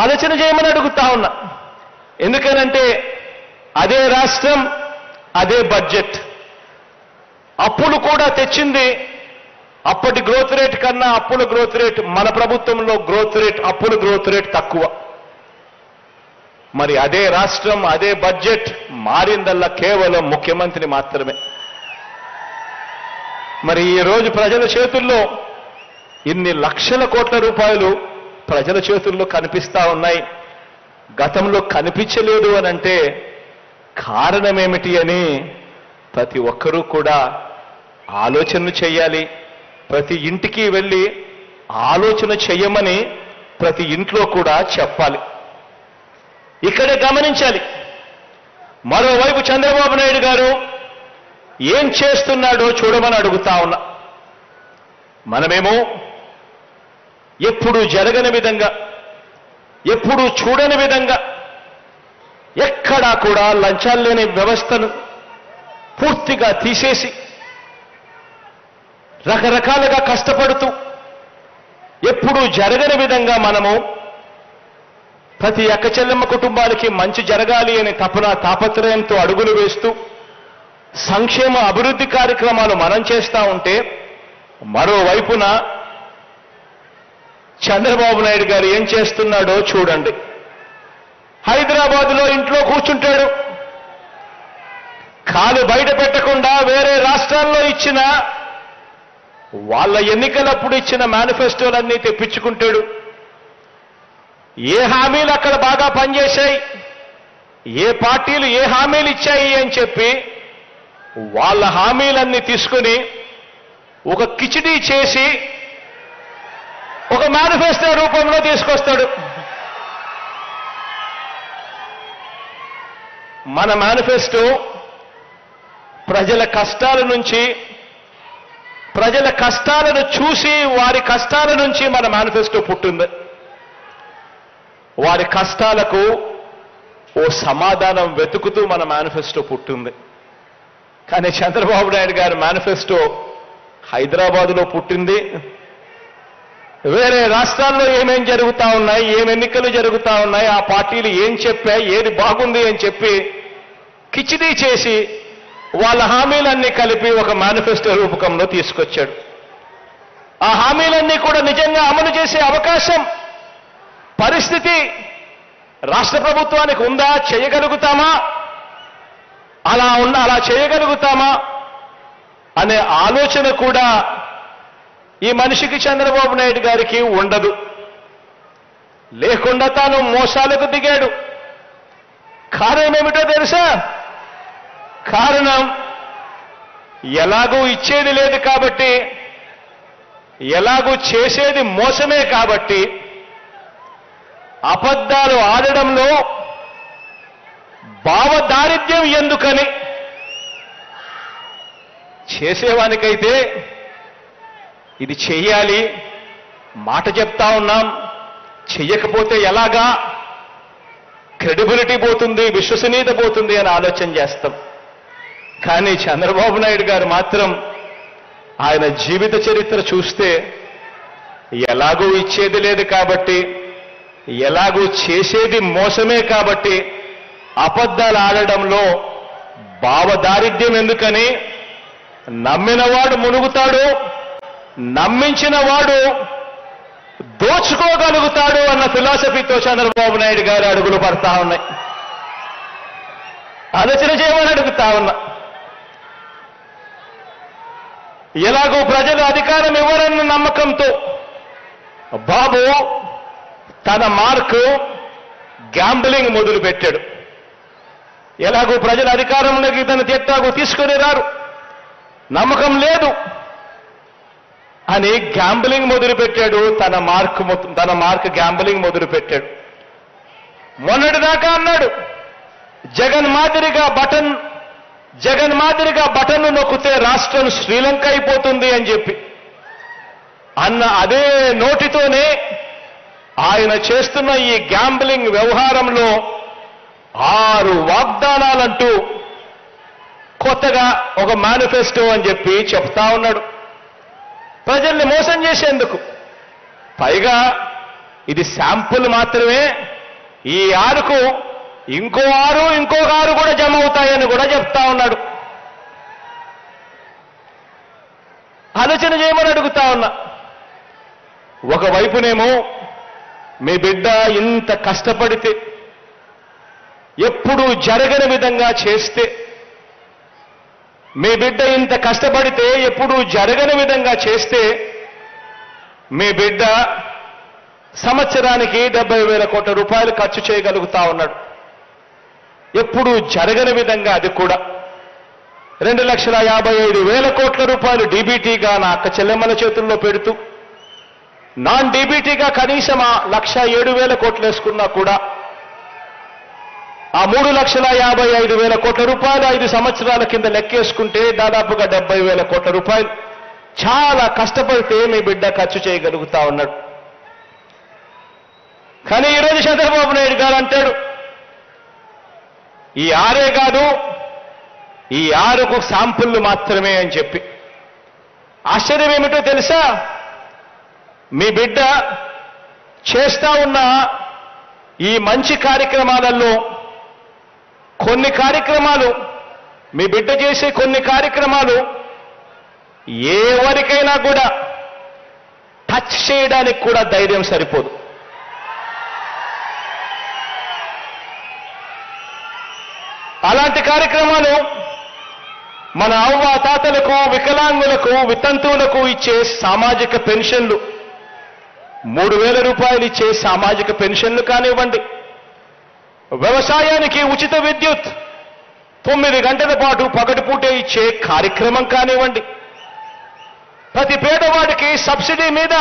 ఆలోచన చేయమని అడుగుతా ఉన్నా. ఎందుకనంటే అదే రాష్ట్రం, అదే బడ్జెట్, అప్పులు కూడా తెచ్చింది అప్పటి గ్రోత్ రేట్ కన్నా అప్పుల గ్రోత్ రేట్, మన ప్రభుత్వంలో గ్రోత్ రేట్, అప్పుల గ్రోత్ రేట్ తక్కువ. మరి అదే రాష్ట్రం, అదే బడ్జెట్ మారిందల్లా కేవలం ముఖ్యమంత్రి మాత్రమే. మరి ఈ రోజు ప్రజల చేతుల్లో ఇన్ని లక్షల కోట్ల రూపాయలు ప్రజల చేతుల్లో కనిపిస్తా ఉన్నాయి. గతంలో కనిపించలేదు అనంటే కారణమేమిటి అని ప్రతి ఒక్కరూ కూడా ఆలోచనలు చేయాలి. ప్రతి ఇంటికి వెళ్ళి ఆలోచన చెయ్యమని ప్రతి ఇంట్లో కూడా చెప్పాలి. ఇక్కడే గమనించాలి. మరోవైపు చంద్రబాబు నాయుడు గారు ఏం చేస్తున్నాడో చూడమని అడుగుతా ఉన్నా. మనమేమో ఎప్పుడు జరగని విధంగా, ఎప్పుడు చూడని విధంగా, ఎక్కడా కూడా లంచాలు లేని వ్యవస్థను పూర్తిగా తీసేసి రకరకాలుగా కష్టపడుతూ ఎప్పుడూ జరగని విధంగా మనము ప్రతి అక్కచెల్లెమ్మ కుటుంబానికి మంచి జరగాలి అనే తాపత్రయంతో అడుగులు వేస్తూ సంక్షేమ అభివృద్ధి కార్యక్రమాలు మనం చేస్తా ఉంటే, మరోవైపున చంద్రబాబు నాయుడు గారు ఏం చేస్తున్నాడో చూడండి. హైదరాబాదులో ఇంట్లో కూర్చుంటాడు. కాలు బయట పెట్టకుండా వేరే రాష్ట్రాల్లో ఇచ్చిన వాళ్ళ ఎన్నికలప్పుడు ఇచ్చిన మేనిఫెస్టోలన్నీ తెప్పించుకుంటాడు. ఏ హామీలు అక్కడ బాగా పనిచేశాయి, ఏ పార్టీలు ఏ హామీలు ఇచ్చాయి అని చెప్పి వాళ్ళ హామీలన్నీ తీసుకుని ఒక కిచిడీ చేసి ఒక మేనిఫెస్టో రూపంలో తీసుకొస్తాడు. మన మేనిఫెస్టో ప్రజల కష్టాల నుంచి, ప్రజల కష్టాలను చూసి వారి కష్టాల నుంచి మన మేనిఫెస్టో పుట్టింది. వారి కష్టాలకు ఓ సమాధానం వెతుకుతూ మన మేనిఫెస్టో పుట్టింది. కానీ చంద్రబాబు నాయుడు గారి మేనిఫెస్టో హైదరాబాదులో పుట్టింది. వేరే రాష్ట్రాల్లో ఏమేం జరుగుతా ఉన్నాయి, ఏం ఎన్నికలు జరుగుతా ఉన్నాయి, ఆ పార్టీలు ఏం చెప్పాయి, ఏది బాగుంది అని చెప్పి కిచిడీ చేసి వాళ్ళ హామీలన్నీ కలిపి ఒక మేనిఫెస్టో రూపకంలో తీసుకొచ్చాడు. ఆ హామీలన్నీ కూడా నిజంగా అమలు చేసే అవకాశం, పరిస్థితి రాష్ట్ర ప్రభుత్వానికి ఉందా? చేయగలుగుతామా? అలా చేయగలుగుతామా అనే ఆలోచన కూడా ఈ మనిషికి, చంద్రబాబు నాయుడు గారికి ఉండదు. లేకుండా తాను మోసాలకు దిగాడు. కారణం ఏమిటో తెలుసా? కారణం ఎలాగూ ఇచ్చేది లేదు కాబట్టి, ఎలాగూ చేసేది మోసమే కాబట్టి, అబద్ధాలు ఆడడంలో భావదారిద్ర్యం ఎందుకని, చేసేవానికైతే ఇది చెయ్యాలి, మాట చెప్తా ఉన్నాం, చెయ్యకపోతే ఎలాగా, క్రెడిబిలిటీ పోతుంది, విశ్వసనీయత పోతుంది అని ఆలోచన చేస్తాం. కానీ చంద్రబాబు నాయుడు గారు మాత్రం ఆయన జీవిత చరిత్ర చూస్తే ఎలాగూ ఇచ్చేది లేదు కాబట్టి, ఎలాగూ చేసేది మోసమే కాబట్టి, అబద్ధాలు ఆడడంలో భావదారిద్ర్యం ఎందుకని, నమ్మినవాడు మునుగుతాడు, నమ్మించిన వాడు దోచుకోగలుగుతాడు అన్న ఫిలాసఫీతో చంద్రబాబు నాయుడు గారు అడుగులు పడతా ఉన్నాయి. ఆలోచన చేయమని అడుగుతా ఉన్నా. ఎలాగో ప్రజలు అధికారం ఇవ్వరన్న నమ్మకంతో బాబు తన మార్కు గ్యాంబ్లింగ్ మొదలుపెట్టాడు. ఎలాగో ప్రజల అధికారంలోకి తన ఎట్టాగో తీసుకుని రారు, నమ్మకం లేదు అని గ్యాంబ్లింగ్ మొదలుపెట్టాడు. తన మార్క్ గ్యాంబ్లింగ్ మొదలుపెట్టాడు. మొన్నటిదాకా అన్నాడు జగన్ మాదిరిగా బటన్ను నొక్కితే రాష్ట్రం శ్రీలంక అయిపోతుంది అని చెప్పి అన్న అదే నోటితోనే ఆయన చేస్తున్న ఈ గ్యాంబ్లింగ్ వ్యవహారంలో 6 వాగ్దానాలంటూ కొత్తగా ఒక మేనిఫెస్టో అని చెప్పి చెప్తా ఉన్నాడు. ప్రజల్ని మోసం చేసేందుకు. పైగా ఇది శాంపుల్ మాత్రమే. ఈ 6కు ఇంకో 6 కూడా జమ అవుతాయని కూడా చెప్తా ఉన్నాడు. ఆలోచన చేయమని అడుగుతా ఉన్నా. ఒకవైపునేమో మీ బిడ్డ ఇంత కష్టపడితే, ఎప్పుడూ జరగని విధంగా చేస్తే, మీ బిడ్డ ఇంత కష్టపడితే ఎప్పుడూ జరగని విధంగా చేస్తే, మీ బిడ్డ సంవత్సరానికి 70,000 కోట్ల రూపాయలు ఖర్చు చేయగలుగుతా ఉన్నాడు. ఎప్పుడూ జరగని విధంగా, అది కూడా 2,55,000 కోట్ల రూపాయలు డీబీటీగా నా అక్క చెల్లెమ్మల చేతుల్లో పెడుతూ నాన్ డీబీటీగా కనీసం 1,07,000 కోట్లు వేసుకున్నా కూడా ఆ 3,55,000 కోట్ల రూపాయలు 5 సంవత్సరాల కింద లెక్కేసుకుంటే దాదాపుగా 70,000 కోట్ల రూపాయలు చాలా కష్టపడితే మీ బిడ్డ ఖర్చు చేయగలుగుతా ఉన్నాడు. కానీ ఈరోజు చంద్రబాబు నాయుడు గారు అంటాడు ఈ 6 కాదు, ఈ 6కు శాంపుల్లు మాత్రమే అని చెప్పి. ఆశ్చర్యం ఏమిటో తెలుసా? మీ బిడ్డ చేస్తా ఉన్న ఈ మంచి కార్యక్రమాలలో కొన్ని కార్యక్రమాలు, మీ బిడ్డ చేసే కొన్ని కార్యక్రమాలు ఎవరికైనా కూడా టచ్ చేయడానికి కూడా ధైర్యం సరిపోదు. అలాంటి కార్యక్రమాలు మన అవ్వ తాతలకు, వికలాంగులకు, వితంతువులకు ఇచ్చే సామాజిక పెన్షన్లు, 3,000 రూపాయలు ఇచ్చే సామాజిక పెన్షన్లు కానివ్వండి, వ్యవసాయానికి ఉచిత విద్యుత్ 9 గంటల పాటు పగటిపూటే ఇచ్చే కార్యక్రమం కానివ్వండి, ప్రతి పేదవాడికి సబ్సిడీ మీద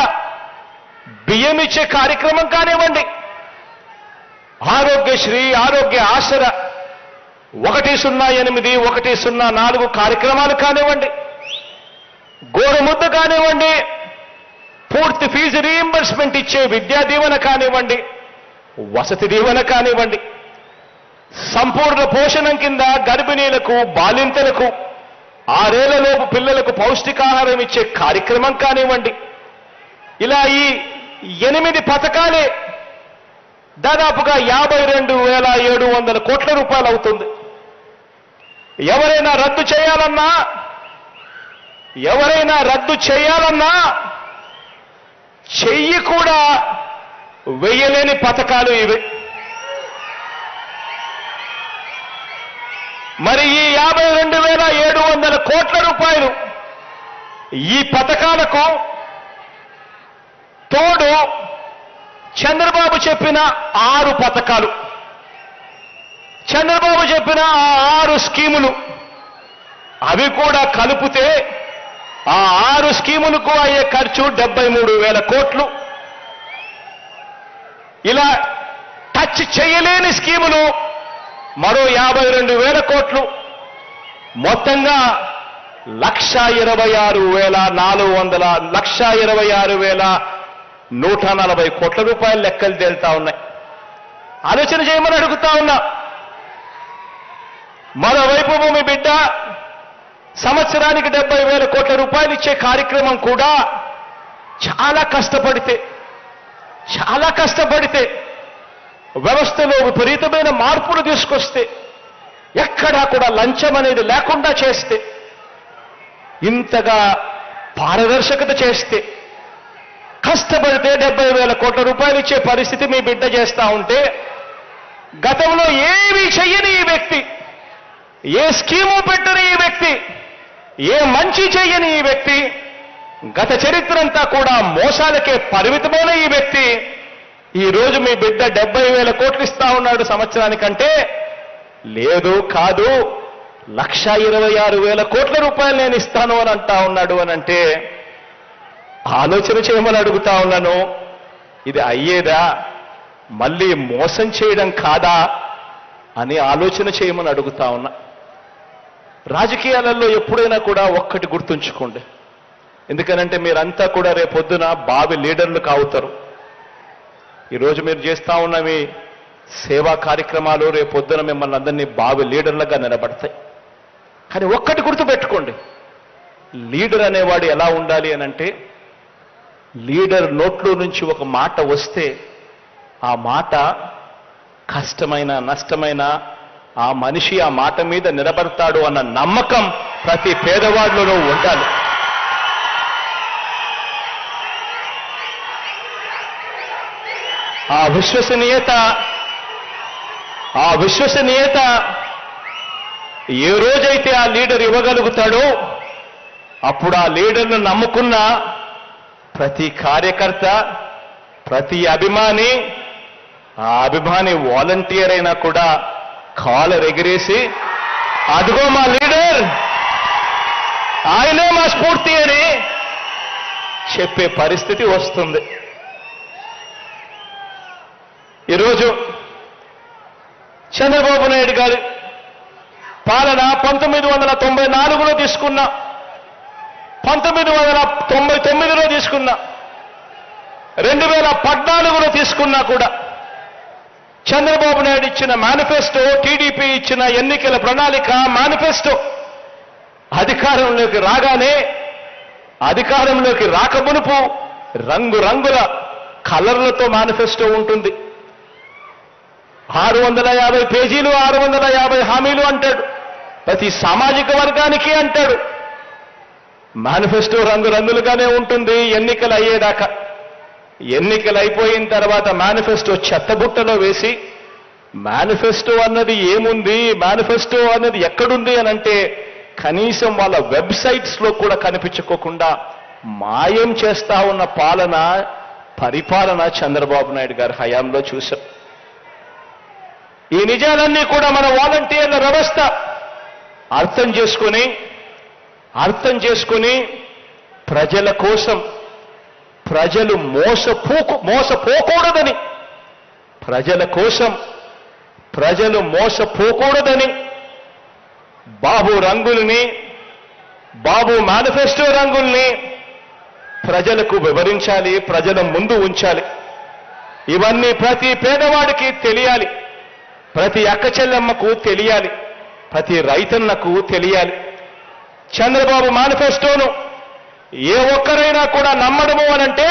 బియ్యం ఇచ్చే కార్యక్రమం కానివ్వండి, ఆరోగ్యశ్రీ, ఆరోగ్య ఆసరా 108, 104 కార్యక్రమాలు కానివ్వండి, గోరుముద్ద కానివ్వండి, పూర్తి ఫీజు రీయింబర్స్మెంట్ ఇచ్చే విద్యా దీవెన కానివ్వండి, వసతి దీవెన కానివ్వండి, సంపూర్ణ పోషణం కింద గర్భిణీలకు, బాలింతలకు, 6 ఏళ్లలోపు పిల్లలకు పౌష్టికాహారం ఇచ్చే కార్యక్రమం కానివ్వండి, ఇలా ఈ 8 పథకాలే దాదాపుగా 52,700 కోట్ల రూపాయలు అవుతుంది. ఎవరైనా రద్దు చేయాలన్నా చెయ్యి కూడా వెయ్యలేని పథకాలు ఇవి. మరి ఈ 52,700 కోట్ల రూపాయలు ఈ పథకాలకు తోడు చంద్రబాబు చెప్పిన 6 పథకాలు, చంద్రబాబు చెప్పిన 6 స్కీములు, అవి కూడా కలిపితే ఆ 6 స్కీములకు అయ్యే ఖర్చు 73,000 కోట్లు. ఇలా టచ్ చేయలేని స్కీములు మరో 52,000 కోట్లు. మొత్తంగా 1,26,140 కోట్ల రూపాయల లెక్కలు తేలుతా ఉన్నాయి. ఆలోచన చేయమని అడుగుతా ఉన్నా. మరోవైపు మీ బిడ్డ సంవత్సరానికి 70,000 కోట్ల రూపాయలు ఇచ్చే కార్యక్రమం కూడా చాలా కష్టపడితే వ్యవస్థలో విపరీతమైన మార్పులు తీసుకొస్తే, ఎక్కడా కూడా లంచం అనేది లేకుండా చేస్తే, ఇంతగా పారదర్శకత చేస్తే, కష్టపడితే 70,000 కోట్ల రూపాయలు ఇచ్చే పరిస్థితి మీ బిడ్డ చేస్తా ఉంటే, గతంలో ఏమీ చెయ్యని ఈ వ్యక్తి, ఏ స్కీము పెట్టని ఈ వ్యక్తి, ఏ మంచి చెయ్యని ఈ వ్యక్తి, గత చరిత్ర అంతా కూడా మోసాలకే పరిమితమైన ఈ వ్యక్తి ఈ రోజు మీ బిడ్డ 70,000 కోట్లు ఇస్తా ఉన్నాడు సంవత్సరానికంటే, లేదు కాదు 1,26,000 కోట్ల రూపాయలు నేను ఇస్తాను అని అంటా ఉన్నాడు అని అంటే, ఆలోచన చేయమని అడుగుతా ఉన్నాను. ఇది అయ్యేదా? మళ్ళీ మోసం చేయడం కాదా అని ఆలోచన చేయమని అడుగుతా ఉన్నా. రాజకీయాలలో ఎప్పుడైనా కూడా ఒక్కటి గుర్తుంచుకోండి. ఎందుకనంటే మీరంతా కూడా రేపొద్దున బావి లీడర్లు కావుతారు. ఈరోజు మీరు చేస్తా ఉన్న మీ సేవా కార్యక్రమాలు రేపొద్దున మిమ్మల్ని అందరినీ బావి లీడర్లుగా నిలబడతాయి. కానీ ఒక్కటి గుర్తుపెట్టుకోండి, లీడర్ అనేవాడు ఎలా ఉండాలి అనంటే, లీడర్ నోట్లో నుంచి ఒక మాట వస్తే ఆ మాట కష్టమైన నష్టమైన ఆ మనిషి ఆ మాట మీద నిలబడతాడు అన్న నమ్మకం ప్రతి పేదవాడిలోనూ ఉండాలి. ఆ విశ్వసనీయత ఏ రోజైతే ఆ లీడర్ ఇవ్వగలుగుతాడో అప్పుడు ఆ లీడర్ను నమ్ముకున్న ప్రతి కార్యకర్త, ప్రతి అభిమాని, ఆ అభిమాని వాలంటీర్ అయినా కూడా కాలర్ ఎగిరేసి అదిగో మా లీడర్, ఆయనే మా స్ఫూర్తి అని చెప్పే పరిస్థితి వస్తుంది. ఈరోజు చంద్రబాబు నాయుడు గారి పాలన 1994లో తీసుకున్నా, 1999లో తీసుకున్నా, 2014లో తీసుకున్నా కూడా చంద్రబాబు నాయుడు ఇచ్చిన మేనిఫెస్టో, టీడీపీ ఇచ్చిన ఎన్నికల ప్రణాళిక మేనిఫెస్టో అధికారంలోకి రాగానే, అధికారంలోకి రాకమునుపు రంగురంగుల కలర్లతో మేనిఫెస్టో ఉంటుంది. 650 పేజీలు, 650 హామీలు అంటాడు. ప్రతి సామాజిక వర్గానికి అంటాడు. మేనిఫెస్టో రంగురంగులుగానే ఉంటుంది ఎన్నికలు అయ్యేదాకా. ఎన్నికలు అయిపోయిన తర్వాత మేనిఫెస్టో చెత్తబుట్టలో వేసి, మేనిఫెస్టో అన్నది ఏముంది, మేనిఫెస్టో అన్నది ఎక్కడుంది అని అంటే కనీసం వాళ్ళ వెబ్సైట్స్లో కూడా కనిపించుకోకుండా మాయం చేస్తా ఉన్న పరిపాలన చంద్రబాబు నాయుడు గారి హయాంలో చూశాం. ఈ నిజాలన్నీ కూడా మన వాలంటీర్ల వ్యవస్థ అర్థం చేసుకుని ప్రజల కోసం, ప్రజలు మోసపోకూడదని, ప్రజల కోసం ప్రజలు మోసపోకూడదని బాబు మేనిఫెస్టో రంగుల్ని ప్రజలకు వివరించాలి, ప్రజల ముందు ఉంచాలి. ఇవన్నీ ప్రతి పేదవాడికి తెలియాలి, ప్రతి అక్క చెల్లెమ్మకు తెలియాలి, ప్రతి రైతన్నకు తెలియాలి. చంద్రబాబు మేనిఫెస్టోను ఏ ఒక్కరైనా కూడా నమ్మడము అనంటే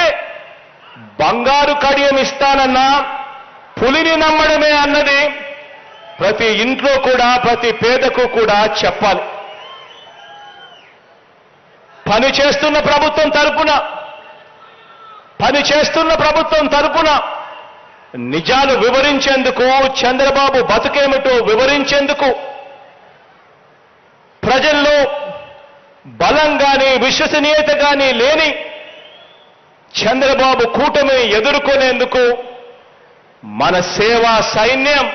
బంగారు కడియం ఇస్తానన్నా పులిని నమ్మడమే అన్నది ప్రతి ఇంట్లో కూడా, ప్రతి పేదకు కూడా చెప్పాలి. పనిచేస్తున్న ప్రభుత్వం తరపున నిజాలు వివరించేందుకు, చంద్రబాబు బతుకేమిటో వివరించేందుకు, ప్రజల్లో బలం గాని విశ్వసనీయత గాని లేని చంద్రబాబు కూటమిని ఎదుర్కొనేందుకు మన సేవా సైన్యం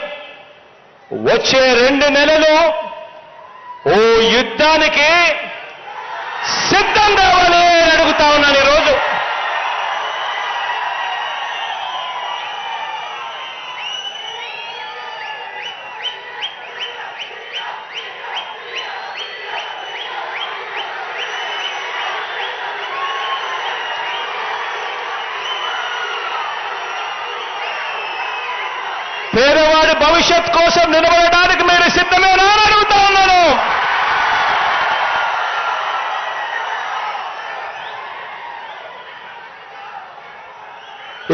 వచ్చే 2 నెలలు ఓ యుద్ధానికి సిద్ధం కావాలి అని అడుగుతా ఉన్నాను ఈరోజు. పేదవాడి భవిష్యత్ కోసం నిలబడడానికి మీరు సిద్ధమేనా అని అడుగుతా ఉన్నాను.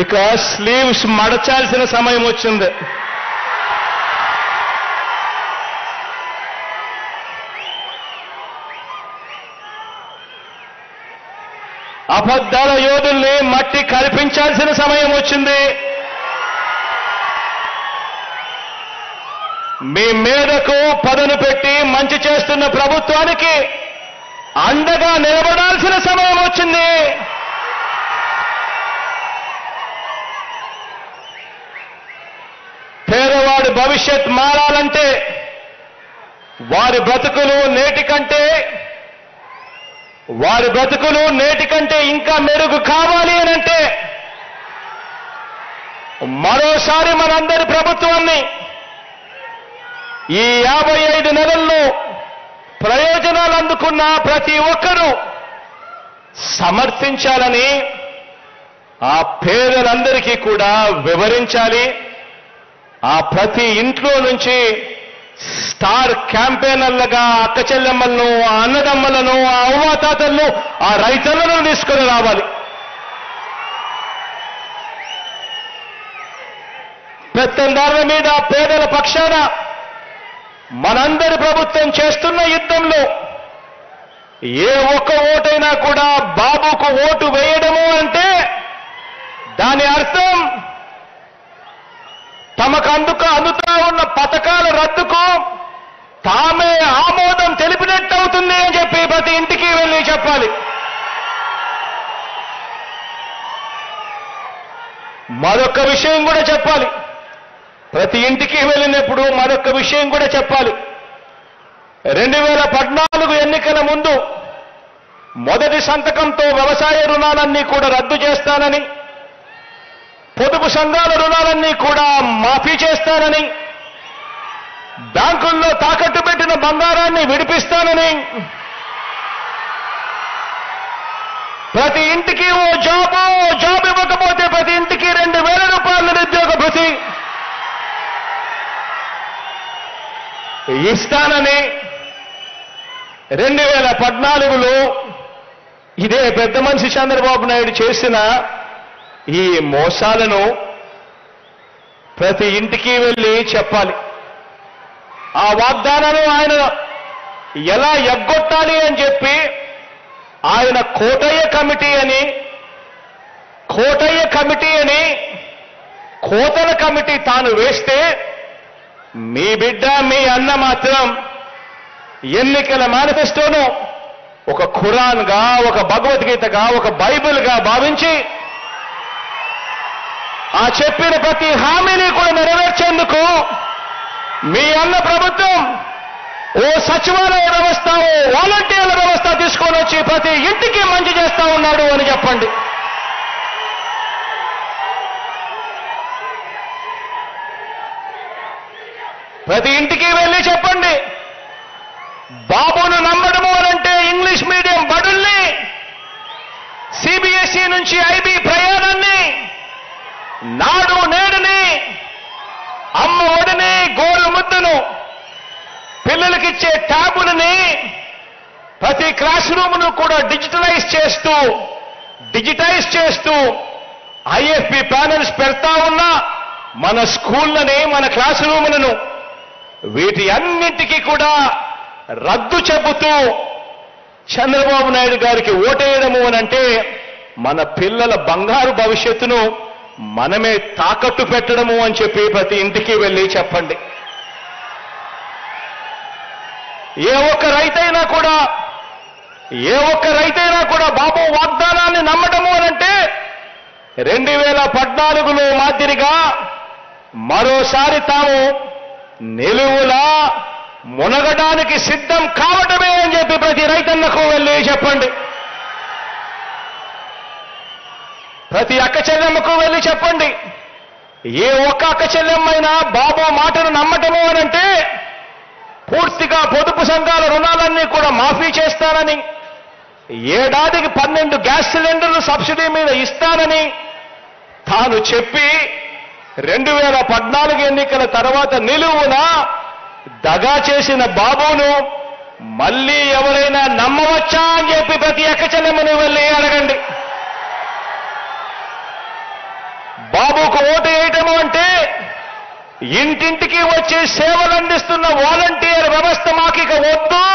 ఇక స్లీవ్స్ మడచాల్సిన సమయం వచ్చింది. అబద్ధాల యోధుల్ని మట్టి కల్పించాల్సిన సమయం వచ్చింది. మీ మీదకు పదను పెట్టి మంచి చేస్తున్న ప్రభుత్వానికి అండగా నిలబడాల్సిన సమయం వచ్చింది. పేదవాడి భవిష్యత్ మారాలంటే, వారి బ్రతుకులు నేటి కంటే ఇంకా మెరుగు కావాలి అనంటే మరోసారి మనందరి ప్రభుత్వాన్ని ఈ 55 నెలల్లో ప్రయోజనాలు అందుకున్న ప్రతి ఒక్కరూ సమర్థించాలని, ఆ పేదలందరికీ కూడా వివరించాలి. ఆ ప్రతి ఇంట్లో నుంచి స్టార్ క్యాంపెయినర్లుగా అక్క చెల్లెమ్మలను, ఆ అన్నదమ్మలను, ఆ అవ్వాతాతలను, ఆ రైతన్నలను తీసుకొని రావాలి. పెత్తందారుల మీద పేదల పక్షాన మనందరి ప్రభుత్వం చేస్తున్న యుద్ధంలో ఏ ఒక్క ఓటైనా కూడా బాబుకు ఓటు వేయడము అంటే దాని అర్థం తమకు అందుతా ఉన్న పథకాల రద్దుకు తామే ఆమోదం తెలిపినట్టు అవుతుంది అని చెప్పి ప్రతి ఇంటికి వెళ్ళి చెప్పాలి. మరొక విషయం కూడా చెప్పాలి. ప్రతి ఇంటికి వెళ్ళినప్పుడు మరొక విషయం కూడా చెప్పాలి. 2014 ఎన్నికల ముందు మొదటి సంతకంతో వ్యవసాయ రుణాలన్నీ కూడా రద్దు చేస్తానని, పొదుపు పొదుపు సంఘాల రుణాలన్నీ కూడా మాఫీ చేస్తానని, బ్యాంకుల్లో తాకట్టు పెట్టిన బంగారాన్ని విడిపిస్తానని, ప్రతి ఇంటికి ఓ జాబ్ ఇవ్వకపోతే ప్రతి ఇంటికి 2,000 రూపాయల నిరుద్యోగ భృతి ఇస్తానని 2014లో ఇదే పెద్ద మనిషి చంద్రబాబు నాయుడు చేసిన ఈ మోసాలను ప్రతి ఇంటికి వెళ్ళి చెప్పాలి. ఆ వాగ్దానాలు ఆయన ఎలా ఎగ్గొట్టాలి అని చెప్పి ఆయన కోటయ్య కమిటీ అని కోతల కమిటీ తాను వేస్తే, మీ బిడ్డ మీ అన్న మాత్రం ఎన్నికల మేనిఫెస్టోను ఒక ఖురాన్గా, ఒక భగవద్గీతగా, ఒక బైబిల్గా భావించి ఆ చెప్పిన ప్రతి హామీని కూడా నెరవేర్చేందుకు మీ అన్న ప్రభుత్వం ఓ సచివాలయ వ్యవస్థ, ఓ వాలంటీర్ల వ్యవస్థ తీసుకొని వచ్చి ప్రతి ఇంటికి మంచి చేస్తా ఉన్నాడు అని చెప్పండి. ప్రతి ఇంటికి వెళ్ళి చెప్పండి. బాబును నమ్మడము అనంటే ఇంగ్లీష్ మీడియం బడుల్ని, సిబిఎస్ఈ నుంచి ఐబీ ప్రయాణాన్ని, నాడు నేడుని, అమ్మ ఒడిని, గోరు ముద్దను, పిల్లలకిచ్చే ట్యాబులని, ప్రతి క్లాస్ రూమ్ను కూడా డిజిటైజ్ చేస్తూ ఐఎఫ్పి ప్యానెల్స్ పెడతా ఉన్నా మన స్కూళ్ళని, మన క్లాస్ రూములను వీటి అన్నింటికీ కూడా రద్దు చెబుతూ చంద్రబాబు నాయుడు గారికి ఓటేయడము అనంటే మన పిల్లల బంగారు భవిష్యత్తును మనమే తాకట్టు పెట్టడము అని చెప్పి ప్రతి ఇంటికి వెళ్ళి చెప్పండి. ఏ ఒక్క రైతైనా కూడా బాబు వాగ్దానాన్ని నమ్మటము అనంటే 2014లో మాదిరిగా మరోసారి తాము నిలువులా మునగడానికి సిద్ధం కావటమే అని చెప్పి ప్రతి రైతన్నకు వెళ్ళి చెప్పండి. ప్రతి అక్క చెల్లెమ్మకు వెళ్ళి చెప్పండి. ఏ ఒక్క అక్క చెల్లెమ్మైనా బాబు మాటను నమ్మటము అనంటే పూర్తిగా పొదుపు సంఘాల రుణాలన్నీ కూడా మాఫీ చేస్తానని, ఏడాదికి 12 గ్యాస్ సిలిండర్లు సబ్సిడీ మీద ఇస్తానని తాను చెప్పి 2014 ఎన్నికల తర్వాత నిలువున దగా చేసిన బాబును మళ్ళీ ఎవరైనా నమ్మవచ్చా అని చెప్పి ప్రతి అక్క చెల్లెమ్మను వెళ్ళి అడగండి. బాబుకు ఓటు వేయటము అంటే ఇంటింటికి వచ్చి సేవలు అందిస్తున్న వాలంటీర్ వ్యవస్థ మాకిక వద్దు,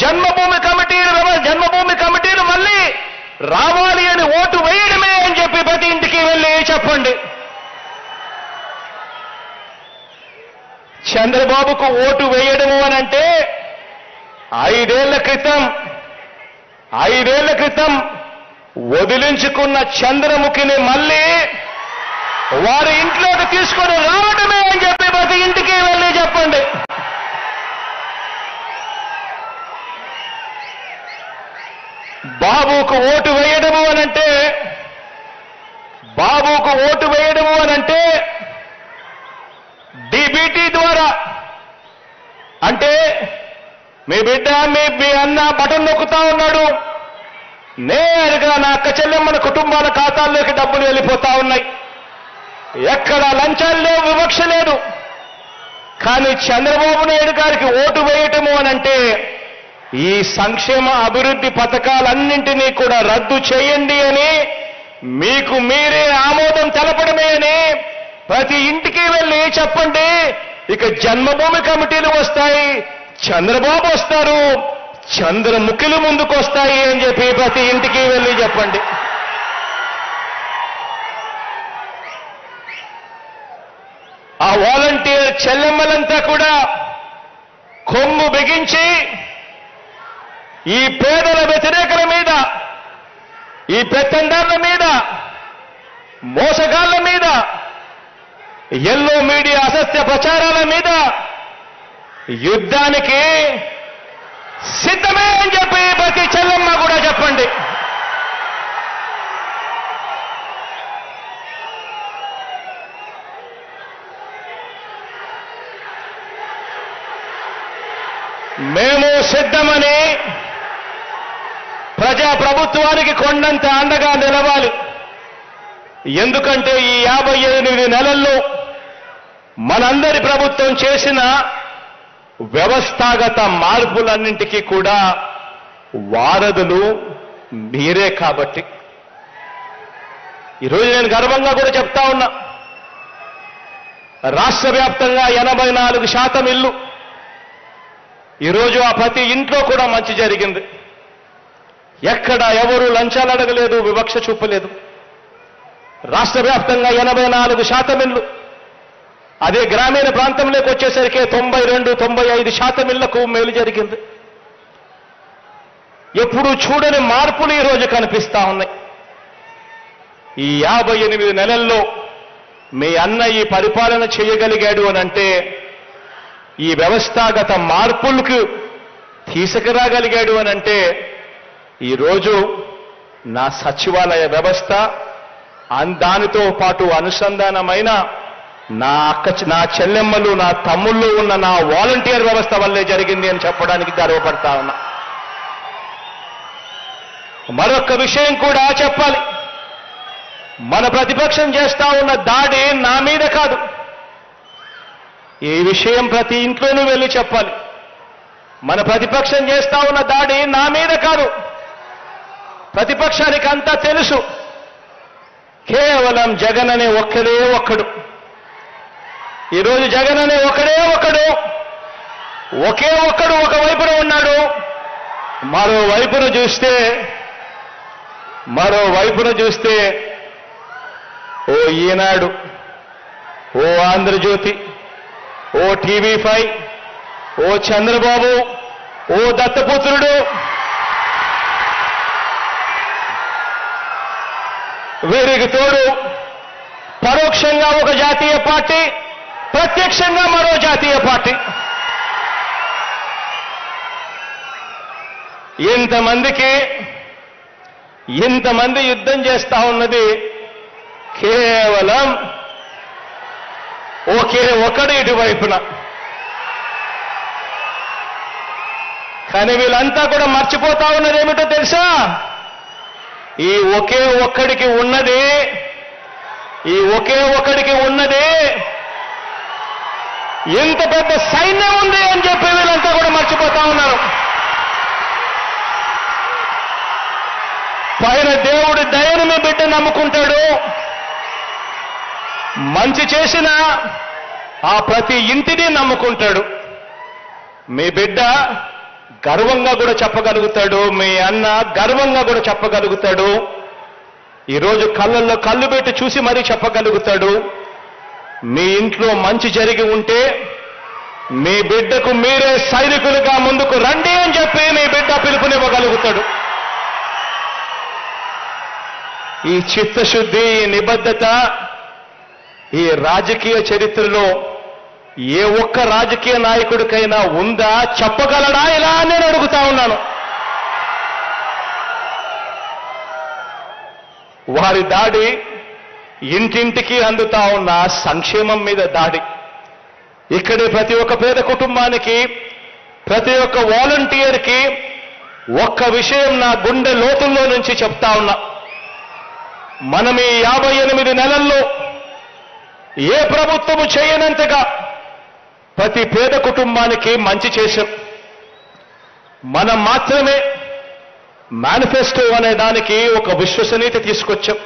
జన్మభూమి కమిటీలు మళ్ళీ రావాలి అని ఓటు వేయడమే అని చెప్పి ప్రతి ఇంటికి వెళ్ళి చెప్పండి. చంద్రబాబుకు ఓటు వేయడము అనంటే 5 ఏళ్ల క్రితం వదిలించుకున్న చంద్రముఖిని మళ్ళీ వారి ఇంట్లోకి తీసుకొని రావడమే అని చెప్పి ప్రతి ఇంటికి వెళ్ళి చెప్పండి. బాబుకు ఓటు వేయడము అనంటే డీబీటీ ద్వారా, అంటే మీ బిడ్డ మీ అన్న బటన్ నొక్కుతా ఉన్నాడు, నేరుగా నా అక్క చెల్లెమ్మల కుటుంబాల ఖాతాల్లోకి డబ్బులు వెళ్ళిపోతా ఉన్నాయి. ఎక్కడ లంచాలు లేవు, వివక్ష లేదు. కానీ చంద్రబాబు నాయుడు గారికి ఓటు వేయటము అనంటే ఈ సంక్షేమ అభివృద్ధి పథకాలన్నింటినీ కూడా రద్దు చేయండి అని, మీకు మీరే ఆమోదం తెలపడమే అని ప్రతి ఇంటికి వెళ్ళి చెప్పండి. ఇక జన్మభూమి కమిటీలు వస్తాయి, చంద్రబాబు వస్తారు, చంద్రముఖులు ముందుకు వస్తాయి అని చెప్పి ప్రతి ఇంటికి వెళ్ళి చెప్పండి. ఆ వాలంటీర్ చెల్లెమ్మలంతా కూడా కొమ్ము బిగించి ఈ పేదల వ్యతిరేకుల మీద, ఈ పెత్తందారుల మీద, మోసగాళ్ల మీద, ఎల్లో మీడియా అసత్య ప్రచారాల మీద యుద్ధానికి సిద్ధమే అని చెప్పి ప్రతి చెల్లెమ్మ కూడా చెప్పండి. మేము సిద్ధమని ప్రజాప్రభుత్వానికి కొండంత అండగా నిలవాలి. ఎందుకంటే ఈ 58 నెలల్లో మనందరి ప్రభుత్వం చేసిన వ్యవస్థాగత మార్పులన్నింటికీ కూడా వారధులు మీరే. కాబట్టి ఈరోజు నేను గర్వంగా కూడా చెప్తా ఉన్నా, రాష్ట్ర వ్యాప్తంగా 84% ఇల్లు, ఈరోజు ఆ ప్రతి ఇంట్లో కూడా మంచి జరిగింది. ఎక్కడ ఎవరు లంచాలు అడగలేదు, వివక్ష చూపలేదు. రాష్ట్ర వ్యాప్తంగా 84% ఇల్లు. అదే గ్రామీణ ప్రాంతంలోకి వచ్చేసరికి 92-95% ఇళ్లకు మేలు జరిగింది. ఎప్పుడూ చూడని మార్పులు ఈరోజు కనిపిస్తా ఉన్నాయి. ఈ 58 నెలల్లో మీ అన్న ఈ పరిపాలన చేయగలిగాడు అనంటే, ఈ వ్యవస్థాగత మార్పులకు తీసుకురాగలిగాడు అనంటే, ఈరోజు నా సచివాలయ వ్యవస్థ దానితో పాటు అనుసంధానమైన నా చెల్లెమ్మలు, నా తమ్ముళ్ళు ఉన్న నా వాలంటీర్ వ్యవస్థ వల్లే జరిగింది అని చెప్పడానికి గర్వపడతా ఉన్నా. మరొక విషయం కూడా చెప్పాలి. మన ప్రతిపక్షం చేస్తా ఉన్న దాడి నా మీద కాదు. ఈ విషయం ప్రతి ఇంట్లోనూ వెళ్ళి చెప్పాలి. మన ప్రతిపక్షం చేస్తా ఉన్న దాడి నా మీద కాదు. ప్రతిపక్షానికి అంతా తెలుసు. కేవలం జగన్ అనే ఒక్కడే ఒక్కడు. ఈరోజు జగన్ అనే ఒకే ఒక్కడు ఒకవైపున ఉన్నాడు. మరోవైపున చూస్తే ఓ ఈనాడు, ఓ ఆంధ్రజ్యోతి, ఓ టీవీ5, ఓ చంద్రబాబు, ఓ దత్తపుత్రుడు, వీరికి తోడు పరోక్షంగా ఒక జాతీయ పార్టీ, ప్రత్యక్షంగా మరో జాతీయ పార్టీ. ఇంతమంది యుద్ధం చేస్తా ఉన్నది కేవలం ఒకే ఒకడు ఇటువైపున. కానీ వీళ్ళంతా కూడా మర్చిపోతా ఉన్నది ఏమిటో తెలుసా? ఈ ఒకే ఒక్కడికి ఉన్నది ఇంత పెద్ద సైన్యం ఉంది అని చెప్పి వీళ్ళంతా కూడా మర్చిపోతా ఉన్నారు. పైన దేవుడి దయను మీ బిడ్డ నమ్ముకుంటాడు. మంచి చేసిన ఆ ప్రతి ఇంటిని నమ్ముకుంటాడు. మీ బిడ్డ గర్వంగా కూడా చెప్పగలుగుతాడు, మీ అన్న గర్వంగా కూడా చెప్పగలుగుతాడు. ఈరోజు కళ్ళల్లో కళ్ళు పెట్టి చూసి మరీ చెప్పగలుగుతాడు. మీ ఇంట్లో మంచి జరిగి ఉంటే మీ బిడ్డకు మీరే సైనికులుగా ముందుకు రండి అని చెప్పి మీ బిడ్డ పిలుపునివ్వగలుగుతాడు. ఈ చిత్తశుద్ధి, ఈ నిబద్ధత ఈ రాజకీయ చరిత్రలో ఏ ఒక్క రాజకీయ నాయకుడికైనా ఉందా? చెప్పగలడా? ఇలా నేను అడుగుతా ఉన్నాను. వారి దాడి ఇంటింటికి అందుతా ఉన్న సంక్షేమం మీద దాడి. ఇక్కడే ప్రతి ఒక్క పేద కుటుంబానికి, ప్రతి ఒక్క వాలంటీర్కి ఒక్క విషయం నా గుండె లోతుల్లో నుంచి చెప్తా ఉన్నా. మనం ఈ 58 నెలల్లో ఏ ప్రభుత్వము చేయనంతగా ప్రతి పేద కుటుంబానికి మంచి చేశాం. మనం మాత్రమే మేనిఫెస్టో అనే దానికి ఒక విశ్వసనీయత తీసుకొచ్చాం.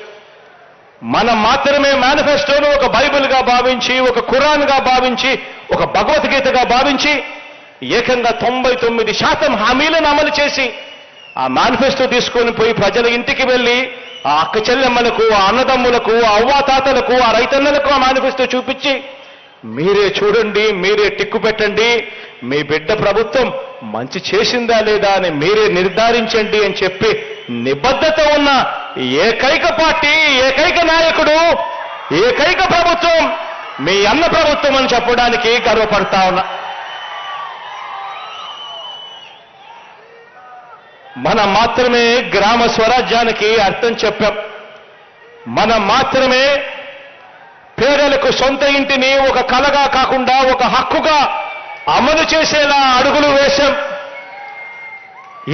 మనం మాత్రమే మేనిఫెస్టోను ఒక బైబిల్గా భావించి, ఒక ఖురాన్గా భావించి, ఒక భగవద్గీతగా భావించి ఏకంగా 99% హామీలను అమలు చేసి ఆ మేనిఫెస్టో తీసుకొని పోయి ప్రజల ఇంటికి వెళ్ళి ఆ అక్క చెల్లెమ్మలకు, ఆ అన్నదమ్ములకు, ఆ అవ్వాతాతలకు, ఆ రైతన్నలకు ఆ మేనిఫెస్టో చూపించి మీరే చూడండి, మీరే టిక్కు పెట్టండి, మీ బిడ్డ ప్రభుత్వం మంచి చేసిందా లేదా అని మీరే నిర్ధారించండి అని చెప్పి నిబద్ధత ఉన్న ఏకైక పార్టీ, ఏకైక నాయకుడు, ఏకైక ప్రభుత్వం మీ అన్న ప్రభుత్వం అని చెప్పడానికి గర్వపడతా ఉన్నా. మనం మాత్రమే గ్రామ స్వరాజ్యానికి అర్థం చెప్పాం. మనం మాత్రమే పేదలకు సొంత ఇంటిని ఒక కలగా కాకుండా ఒక హక్కుగా అమలు చేసేలా అడుగులు వేశాం.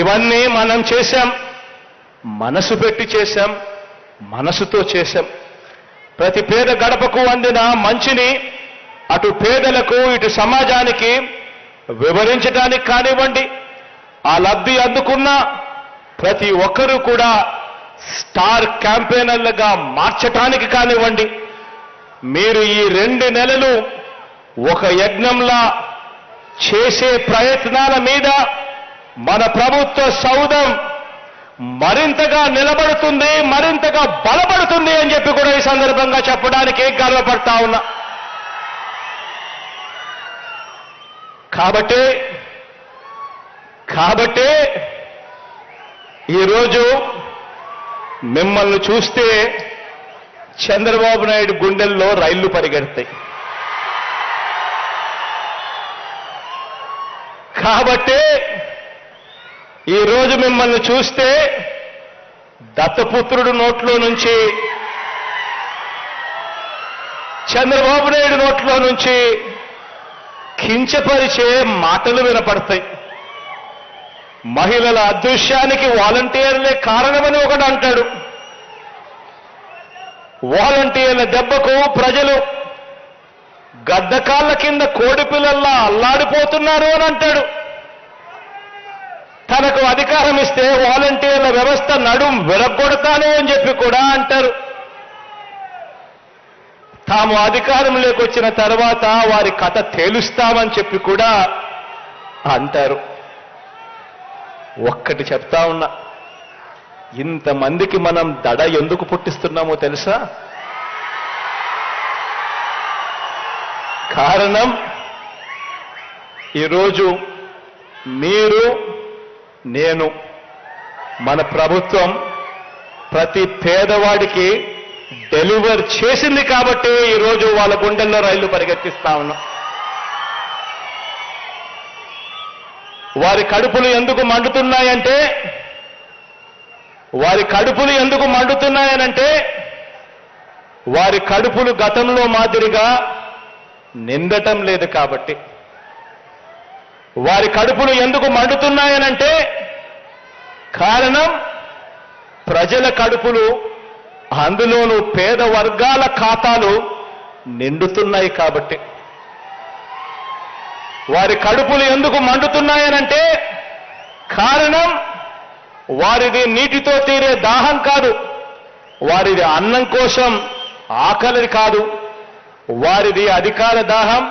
ఇవన్నీ మనం చేశాం, మనసు పెట్టి చేశాం, మనసుతో చేశాం. ప్రతి పేద గడపకు అందిన మంచిని అటు పేదలకు ఇటు సమాజానికి వివరించడానికి కానివ్వండి, ఆ లబ్ధి అందుకున్న ప్రతి ఒక్కరూ కూడా స్టార్ క్యాంపెయినర్లుగా మార్చటానికి కానివ్వండి, మీరు ఈ 2 నెలలు ఒక యజ్ఞంలా చేసే ప్రయత్నాల మీద మన ప్రభుత్వ సౌధం మరింతగా నిలబడుతుంది, మరింతగా బలపడుతుంది అని చెప్పి కూడా ఈ సందర్భంగా చెప్పడానికి గర్వపడతా ఉన్నా. కాబట్టి ఈరోజు మిమ్మల్ని చూస్తే చంద్రబాబు నాయుడు గుండెల్లో రైళ్లు పరిగెడతాయి. కాబట్టి ఈరోజు మిమ్మల్ని చూస్తే దత్తపుత్రుడు నోట్లో నుంచి, చంద్రబాబు నాయుడు నోట్లో నుంచి కించపరిచే మాటలు వినపడతాయి. మహిళల అదృశ్యానికి వాలంటీర్లే కారణమని ఒకడు అంటాడు. వాలంటీర్ల దెబ్బకు ప్రజలు గద్దకాళ్ళ కింద కోడిపిల్లల్లా అల్లాడిపోతున్నారు అని అంటాడు. తనకు అధికారం ఇస్తే వాలంటీర్ల వ్యవస్థ నడుం విరగొడతాను అని చెప్పి కూడా అంటారు. తాము అధికారంలోకి వచ్చిన తర్వాత వారి కథ తేలుస్తామని చెప్పి కూడా అంటారు. ఒక్కటి చెప్తా ఉన్నా, ఇంతమందికి మనం దడ ఎందుకు పుట్టిస్తున్నామో తెలుసా? కారణం, ఈరోజు మీరు, నేను, మన ప్రభుత్వం ప్రతి పేదవాడికి డెలివర్ చేసింది కాబట్టి ఈరోజు వాళ్ళ గుండెల్లో రైళ్లు పరిగెత్తిస్తా ఉన్నాం. వారి కడుపులు ఎందుకు మండుతున్నాయంటే వారి కడుపులు గతంలో మాదిరిగా నిండటం లేదు కాబట్టి. వారి కడుపులు ఎందుకు మండుతున్నాయనంటే కారణం, ప్రజల కడుపులు, అందులోనూ పేద వర్గాల ఖాతాలు నిండుతున్నాయి కాబట్టి. వారి కడుపులు ఎందుకు మండుతున్నాయనంటే కారణం, వారిది నీటితో తీరే దాహం కాదు, వారిది అన్నం కోసం ఆకలి కాదు, వారిది అధికార దాహం.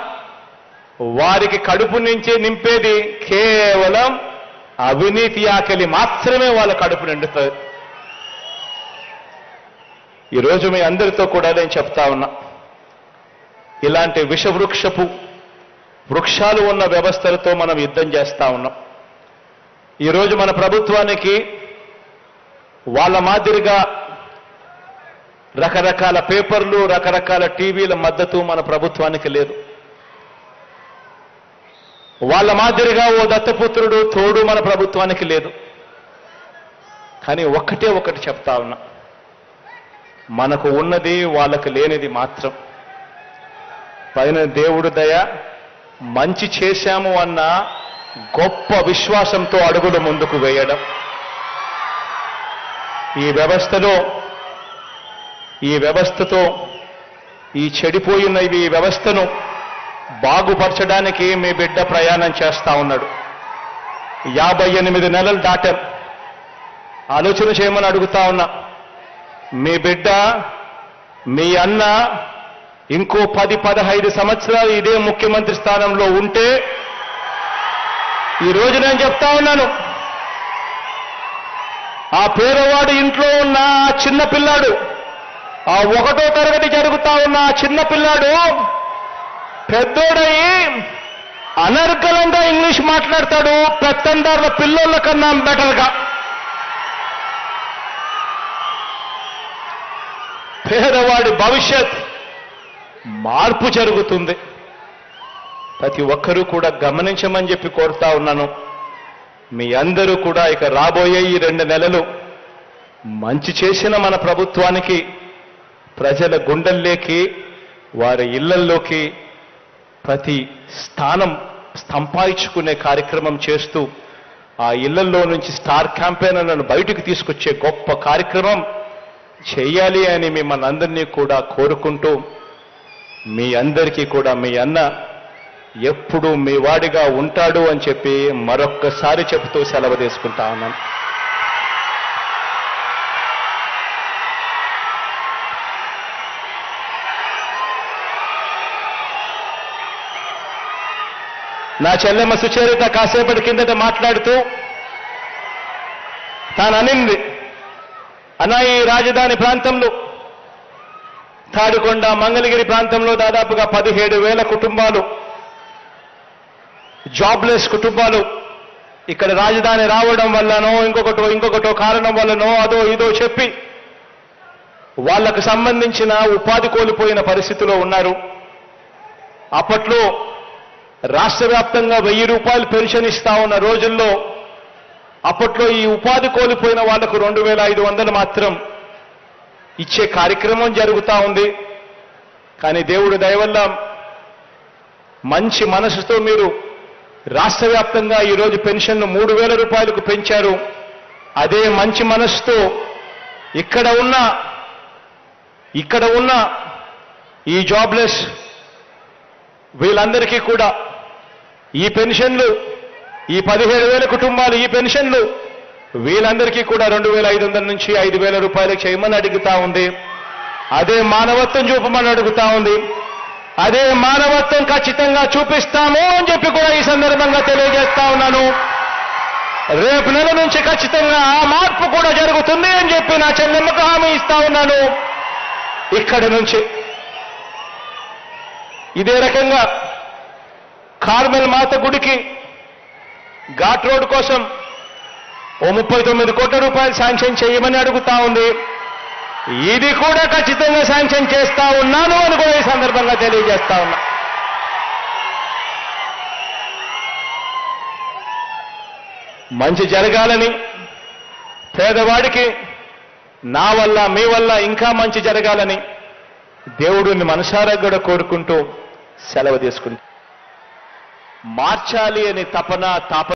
వారికి కడుపు నుంచి నింపేది కేవలం అవినీతి ఆకలి మాత్రమే వాళ్ళ కడుపు నిండుతుంది. ఈరోజు మీ అందరితో కూడా నేను చెప్తా ఉన్నా, ఇలాంటి వృక్షాలు ఉన్న వ్యవస్థలతో మనం యుద్ధం చేస్తా ఉన్నాం. ఈరోజు మన ప్రభుత్వానికి వాళ్ళ మాదిరిగా రకరకాల పేపర్లు, రకరకాల టీవీల మద్దతు మన ప్రభుత్వానికి లేదు. వాళ్ళ మాదిరిగా ఓ దత్తపుత్రుడు తోడు మన ప్రభుత్వానికి లేదు. కానీ ఒకటి చెప్తా ఉన్నా, మనకు ఉన్నది వాళ్ళకు లేనిది మాత్రం పైన దేవుడు దయ, మంచి చేశాము అన్న గొప్ప విశ్వాసంతో అడుగులు ముందుకు వేయడం. ఈ వ్యవస్థతో ఈ చెడిపోయిన ఈ వ్యవస్థను బాగుపరచడానికి మీ బిడ్డ ప్రయాణం చేస్తా ఉన్నాడు. 58 నెలలు దాటాం. ఆలోచన చేయమని అడుగుతా ఉన్నా. మీ బిడ్డ, మీ అన్న ఇంకో 10-15 సంవత్సరాలు ఇదే ముఖ్యమంత్రి స్థానంలో ఉంటే, ఈరోజు నేను చెప్తా ఉన్నాను, ఆ పేదవాడు ఇంట్లో ఉన్న ఆ చిన్నపిల్లాడు, ఆ 1వ తరగతి జరుగుతా ఉన్న ఆ చిన్నపిల్లాడు పెద్దోడయి అనర్గళంగా ఇంగ్లీష్ మాట్లాడతాడు, పెత్తందారుల పిల్లోళ్ళ కన్నా బెటర్గా. పేదవాడి భవిష్యత్ మార్పు జరుగుతుంది. ప్రతి ఒక్కరూ కూడా గమనించమని చెప్పి కోరుతా ఉన్నాను. మీ అందరూ కూడా ఇక రాబోయే ఈ 2 నెలలు మంచి చేసిన మన ప్రభుత్వానికి ప్రజల గుండెల్లోకి, వారి ఇళ్లల్లోకి ప్రతి స్థానం సంపాదించుకునే కార్యక్రమం చేస్తూ ఆ ఇళ్లలో నుంచి స్టార్ క్యాంపెయినర్లను బయటకు తీసుకొచ్చే గొప్ప కార్యక్రమం చేయాలి అని మిమ్మల్ని అందరినీ కూడా కోరుకుంటూ మీ అందరికీ కూడా మీ అన్న ఎప్పుడూ మీ వాడిగా ఉంటాడు అని చెప్పి మరొక్కసారి చెబుతూ సెలవు తీసుకుంటా ఉన్నాను. నా చెల్లెమ్మ సుచరిత కాసేపటి కిందట మాట్లాడుతూ తాను అనింది, అన్నా ఈ రాజధాని ప్రాంతంలో తాడికొండ మంగళగిరి ప్రాంతంలో దాదాపుగా 17,000 కుటుంబాలు, జాబ్లెస్ కుటుంబాలు ఇక్కడ రాజధాని రావడం వల్లనో ఇంకొకటో కారణం వల్లనో అదో ఇదో చెప్పి వాళ్లకు సంబంధించిన ఉపాధి కోల్పోయిన పరిస్థితిలో ఉన్నారు. అప్పట్లో రాష్ట్ర వ్యాప్తంగా 1000 రూపాయలు పెన్షన్ ఇస్తా ఉన్న రోజుల్లో అప్పట్లో ఈ ఉపాధి కోల్పోయిన వాళ్లకు 2,500 మాత్రం ఇచ్చే కార్యక్రమం జరుగుతూ ఉంది. కానీ దేవుడి దయ వల్ల మంచి మనసుతో మీరు రాష్ట్ర వ్యాప్తంగా ఈరోజు పెన్షన్ను 3,000 రూపాయలకు పెంచారు. అదే మంచి మనసుతో ఇక్కడ ఉన్న ఈ జాబ్లెస్ వీళ్ళందరికీ కూడా ఈ పెన్షన్లు, ఈ 17,000 కుటుంబాలు ఈ పెన్షన్లు వీళ్ళందరికీ కూడా 2,500 నుంచి 5,000 రూపాయలకు చేయమని అడుగుతా ఉంది. అదే మానవత్వం చూపమని అడుగుతా ఉంది. అదే మానవత్వం ఖచ్చితంగా చూపిస్తాము అని చెప్పి కూడా ఈ సందర్భంగా తెలియజేస్తా ఉన్నాను. రేపు నెల నుంచి ఖచ్చితంగా ఆ మార్పు కూడా జరుగుతుంది అని చెప్పి నా చెల్లెమ్మకు హామీ ఇస్తా ఉన్నాను. ఇక్కడి నుంచి ఇదే రకంగా కార్మెల్ మాత గుడికి ఘాట్ రోడ్ కోసం ఓ 39 కోట్ల రూపాయలు శాంక్షన్ చేయమని అడుగుతా ఉంది. ఇది కూడా ఖచ్చితంగా శాంక్షన్ చేస్తా ఉన్నాను అని కూడా ఈ సందర్భంగా తెలియజేస్తా ఉన్నా. మంచి జరగాలని, పేదవాడికి నా వల్ల మీ వల్ల ఇంకా మంచి జరగాలని దేవుడిని మనసారా కూడా కోరుకుంటూ సెలవు తీసుకుంటా. మార్చాలి అనే తపన